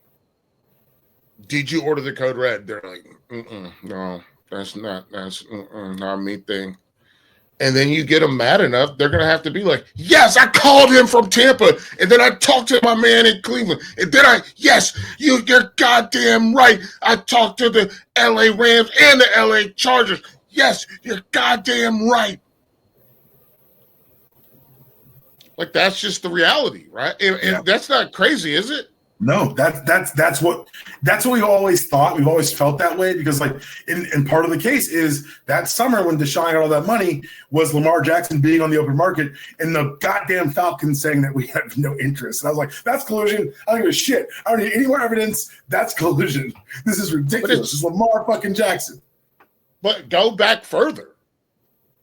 did you order the code red? They're like, no, that's not me thing. And then you get them mad enough, they're going to have to be like, yes, I called him from Tampa. And then I talked to my man in Cleveland. And then you're goddamn right. I talked to the LA Rams and the LA Chargers. Yes, you're goddamn right. Like, that's just the reality, right? And that's not crazy, is it? No, that's what we've always thought. We've always felt that way because, like, and part of the case is that summer when Deshaun got all that money was Lamar Jackson being on the open market and the goddamn Falcons saying that we have no interest. And I was like, that's collusion. I don't give a shit. I don't need any more evidence. That's collusion. This is ridiculous. It's Lamar fucking Jackson. But go back further.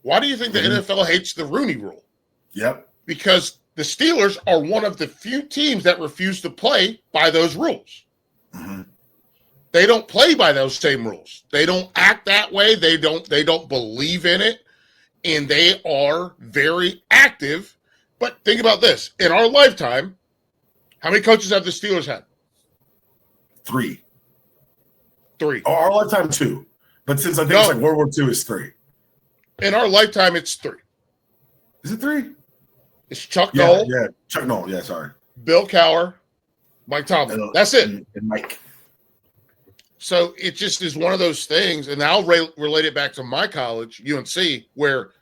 Why do you think the NFL hates the Rooney Rule? Yep. Because the Steelers are one of the few teams that refuse to play by those rules. Mm-hmm. They don't play by those same rules. They don't act that way. They don't believe in it. And they are very active. But think about this. In our lifetime, how many coaches have the Steelers had? 3. Three. Oh, our lifetime 2. But since I think it's like World War II is 3. In our lifetime, it's 3. Is it 3? It's Chuck Noll. Yeah, Chuck Noll. Yeah, sorry. Bill Cowher, Mike Tomlin. That's it. And Mike. So it just is one of those things, and I'll relate it back to my college, UNC, where,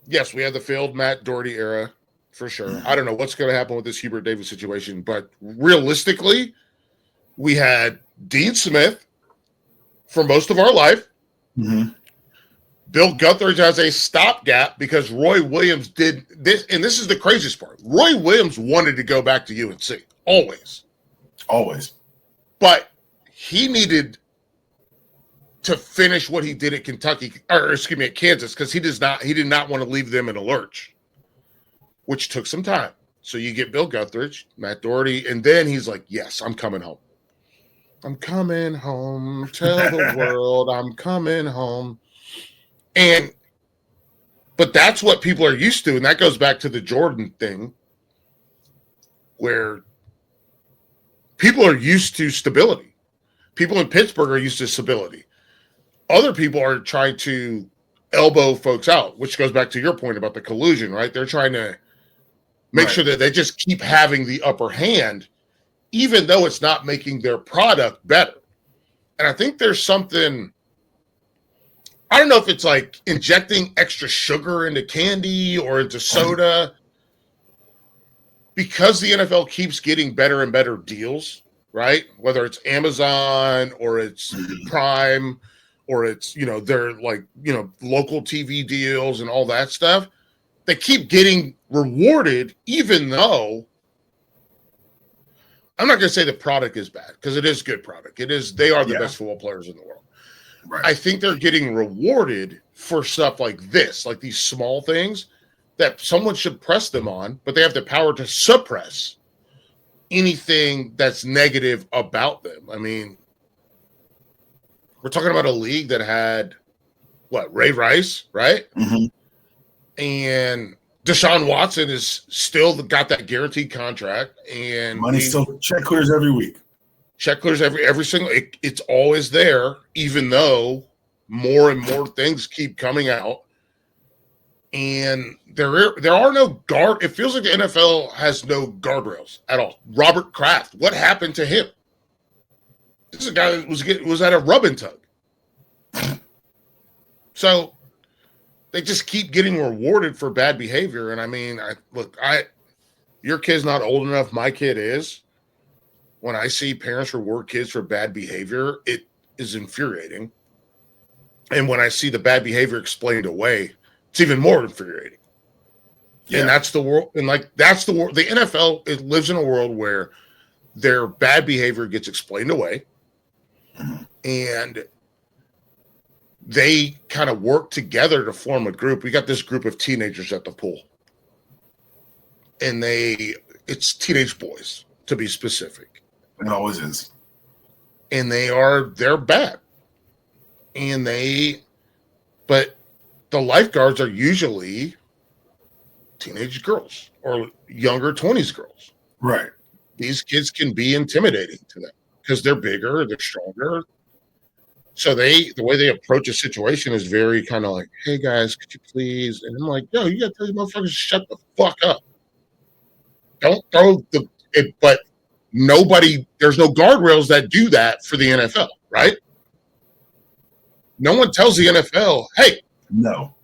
yes, we had the failed Matt Doherty era, for sure. Mm-hmm. I don't know what's going to happen with this Hubert Davis situation, but realistically, we had Dean Smith for most of our life. Mm-hmm. Bill Guthridge has a stopgap because Roy Williams did this, and this is the craziest part. Roy Williams wanted to go back to UNC, always. But he needed to finish what he did at at Kansas, because he did not want to leave them in a lurch, which took some time. So you get Bill Guthridge, Matt Doherty, and then he's like, yes, I'm coming home. I'm coming home. Tell the world I'm coming home. But that's what people are used to, and that goes back to the Jordan thing, where people are used to stability. People in Pittsburgh are used to stability. Other people are trying to elbow folks out, which goes back to your point about the collusion, right? They're trying to make sure that they just keep having the upper hand, even though it's not making their product better. And I think there's something, I don't know if it's like injecting extra sugar into candy or into soda, because the NFL keeps getting better and better deals, right? Whether it's Amazon or it's Prime or it's, they're like, local TV deals and all that stuff. They keep getting rewarded, even though I'm not going to say the product is bad, because it is good product. They are the best football players in the world. Right. I think they're getting rewarded for stuff like this, like these small things that someone should press them on, but they have the power to suppress anything that's negative about them. I mean, we're talking about a league that had, Ray Rice, right? Mm-hmm. And Deshaun Watson is still got that guaranteed contract. And money still check clears every week. Check clears every single. It's always there, even though more and more things keep coming out, and there are no guard. It feels like the NFL has no guardrails at all. Robert Kraft, what happened to him? This is a guy that was at a rub and tug. So they just keep getting rewarded for bad behavior. And I mean, your kid's not old enough. My kid is. When I see parents reward kids for bad behavior, it is infuriating. And when I see the bad behavior explained away, it's even more infuriating. Yeah. And that's the world. And that's the world. The NFL, it lives in a world where their bad behavior gets explained away. Mm-hmm. and they kind of work together to form a group. We got this group of teenagers at the pool, and it's teenage boys, to be specific. It always is. And they're bad. But the lifeguards are usually teenage girls or younger 20s girls. Right. These kids can be intimidating to them because they're bigger, they're stronger. So the way they approach a situation is very kind of like, hey guys, could you please? And I'm like, yo, you gotta tell these motherfuckers to shut the fuck up. Don't throw but there's no guardrails that do that for the NFL, right? No one tells the NFL, hey, no,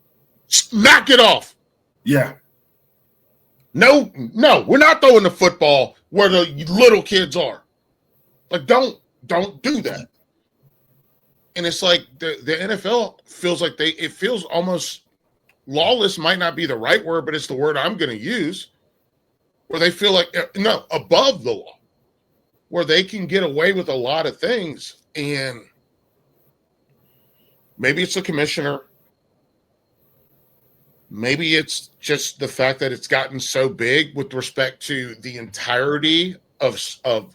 knock it off. Yeah. No, we're not throwing the football where the little kids are. Like, don't do that. And it's like the NFL feels like it feels almost lawless, might not be the right word, but it's the word I'm going to use, where they feel like, no, above the law, where they can get away with a lot of things. And maybe it's the commissioner. Maybe it's just the fact that it's gotten so big with respect to the entirety of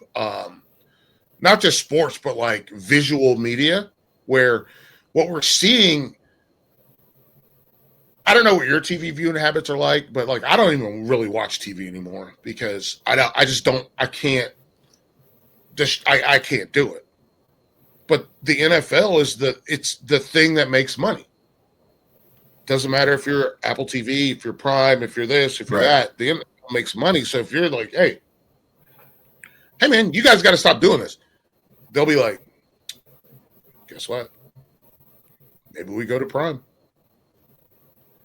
not just sports, but like visual media, where what we're seeing, I don't know what your TV viewing habits are like, but like I don't even really watch TV anymore because I can't do it. But the NFL it's the thing that makes money. Doesn't matter if you're Apple TV, if you're Prime, if you're this, if you're that, the NFL makes money. So if you're like, hey man, you guys got to stop doing this. They'll be like, guess what? Maybe we go to Prime.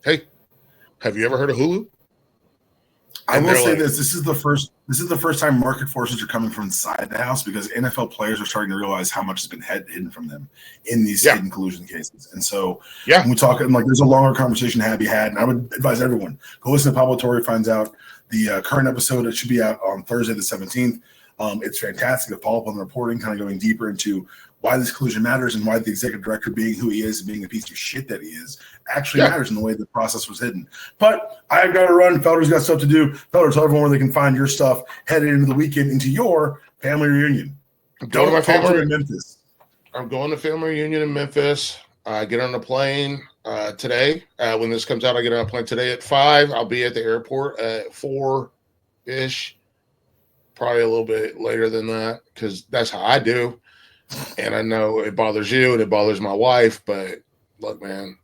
Hey, have you ever heard of Hulu? I will say this is the first time market forces are coming from inside the house because NFL players are starting to realize how much has been hidden from them in these hidden collusion cases. And so when we talk, and like there's a longer conversation to be had, and I would advise everyone, go listen to Pablo Torre Finds Out, the current episode. It should be out on Thursday the 17th. It's fantastic to follow up on the reporting, kind of going deeper into why this collusion matters and why the executive director being who he is, being a piece of shit that he is, actually matters in the way the process was hidden. But I've got to run. Felder's got stuff to do. Felder, tell everyone where they can find your stuff headed into the weekend, into your family reunion. I'm going to my family in Memphis. I'm going to family reunion in Memphis. I get on a plane today. When this comes out, I get on a plane today at 5. I'll be at the airport at 4-ish. Probably a little bit later than that because that's how I do. And I know it bothers you and it bothers my wife, but look, man,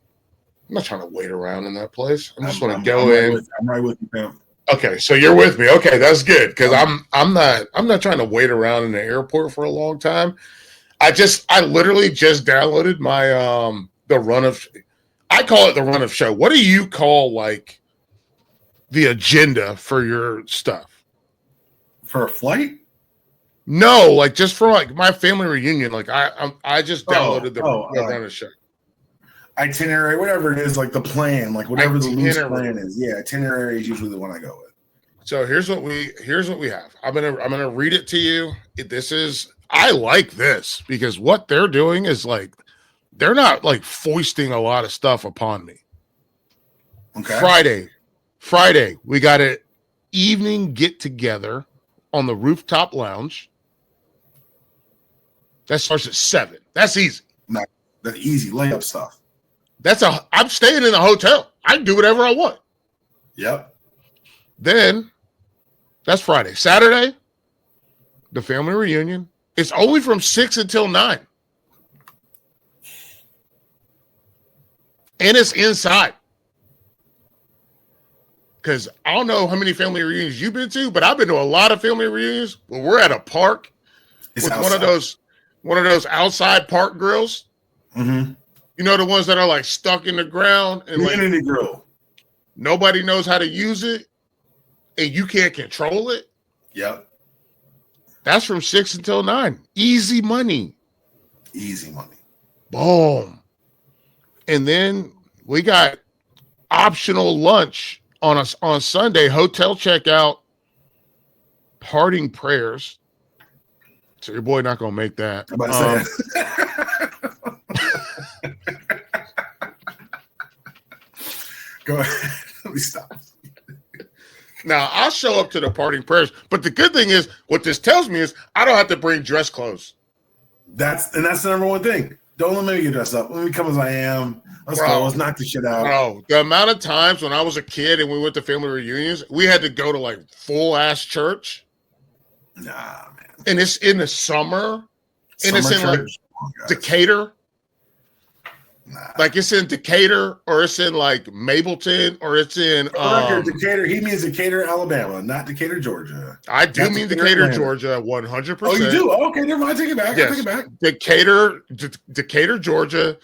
I'm not trying to wait around in that place. I just want to go in. I'm right with you, fam. Okay, so you're with me. Okay, that's good because I'm not trying to wait around in the airport for a long time. I literally just downloaded my I call it the run of show. What do you call like the agenda for your stuff? For a flight? No, like just for like my family reunion. Like I just downloaded the run of show. Itinerary, whatever it is, like the plan, like whatever the loose plan is. Yeah, itinerary is usually the one I go with. So here's what we have. I'm gonna read it to you. I like this because what they're doing is like they're not like foisting a lot of stuff upon me. Okay. Friday, we got an evening get together on the rooftop lounge. That starts at 7. That's easy. Not that easy layup stuff. I'm staying in a hotel. I can do whatever I want. Yep. Then that's Friday. Saturday, the family reunion. It's only from 6 until 9. And it's inside. Because I don't know how many family reunions you've been to, but I've been to a lot of family reunions where we're at a park with one of those outside park grills. Mm-hmm. You know, the ones that are like stuck in the ground and community grill. Nobody knows how to use it and you can't control it. Yep. That's from 6 until 9. Easy money. Easy money. Boom. And then we got optional lunch on Sunday, hotel checkout, parting prayers. So your boy not gonna make that. Go ahead. Let me stop. Now, I'll show up to the parting prayers, but the good thing is, what this tells me is I don't have to bring dress clothes. That's the number one thing. Don't let me get dressed up. Let me come as I am. Let's go. Let's knock the shit out. Bro, the amount of times when I was a kid and we went to family reunions, we had to go to like full-ass church. Nah, man. And it's in the summer. And it's in like Decatur. Nah. Like it's in Decatur, or it's in like Mableton, or it's in Decatur. He means Decatur, Alabama, not Decatur, Georgia. I do mean Decatur, Georgia, 100%. Oh, you do? Oh, okay, never mind. Take it back. Yes. I take it back. Decatur, Georgia,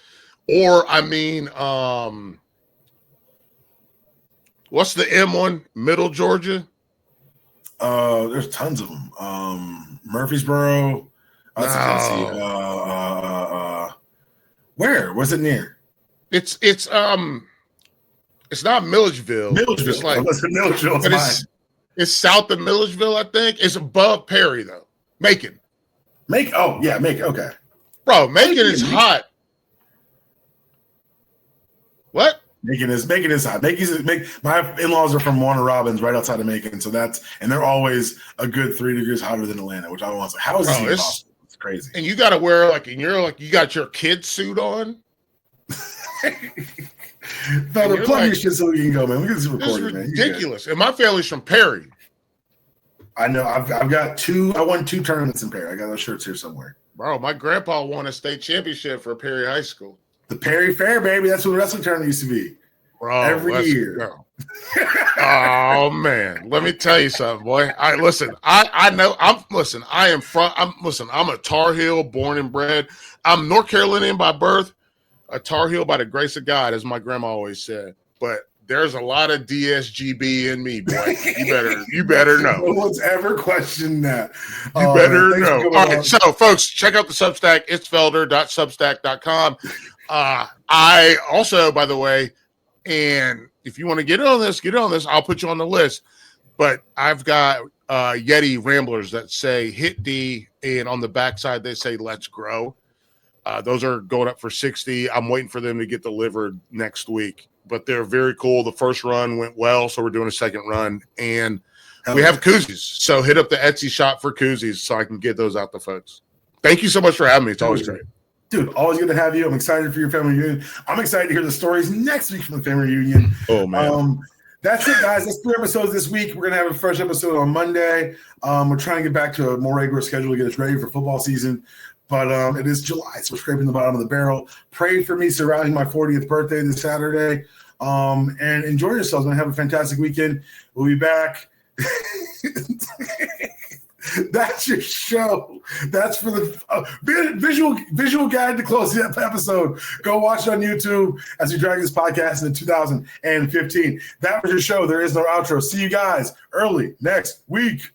or I mean, what's the M one? Middle Georgia. There's tons of them. Murfreesboro. Where was it near? It's not Milledgeville. Milledgeville. It's like Milledgeville. But it's south of Milledgeville, I think. It's above Perry though. Macon. Macon. Okay. Bro, Macon is hot. What? Macon is hot. My in-laws are from Warner Robins, right outside of Macon, and they're always a good 3 degrees hotter than Atlanta, which I don't want to say. How is this even possible? It's crazy. And you got to wear you got your kid suit on. Felder, plug your shit so we can go, man. We can just record it, man. Ridiculous. And my family's from Perry. I know. I've got 2. I won 2 tournaments in Perry. I got those shirts here somewhere. Bro, my grandpa won a state championship for Perry High School. The Perry Fair, baby. That's what the wrestling tournament used to be. Bro, every year. Oh man, let me tell you something, boy. I'm a Tar Heel born and bred. I'm North Carolinian by birth, a Tar Heel by the grace of God, as my grandma always said. But there's a lot of DSGB in me, boy. You better know. No one's ever questioned that. You better know. All right, so folks, check out the Substack. It's felder.substack.com. I also, by the way, and if you want to get on this, I'll put you on the list. But I've got Yeti Ramblers that say hit D, and on the backside they say let's grow. Those are going up for $60. I'm waiting for them to get delivered next week. But they're very cool. The first run went well, so we're doing a second run. And we have koozies. So hit up the Etsy shop for koozies so I can get those out to folks. Thank you so much for having me. It's always great. Dude, always good to have you. I'm excited for your family reunion. I'm excited to hear the stories next week from the family reunion. Oh, man. That's it, guys. That's 3 episodes this week. We're going to have a fresh episode on Monday. We're trying to get back to a more regular schedule to get us ready for football season. But it is July, so we're scraping the bottom of the barrel. Pray for me surrounding my 40th birthday this Saturday. And enjoy yourselves, man. Have a fantastic weekend. We'll be back. That's your show. That's for the visual guide to close the episode. Go watch it on YouTube as we drag this podcast into 2015. That was your show. There is no outro. See you guys early next week.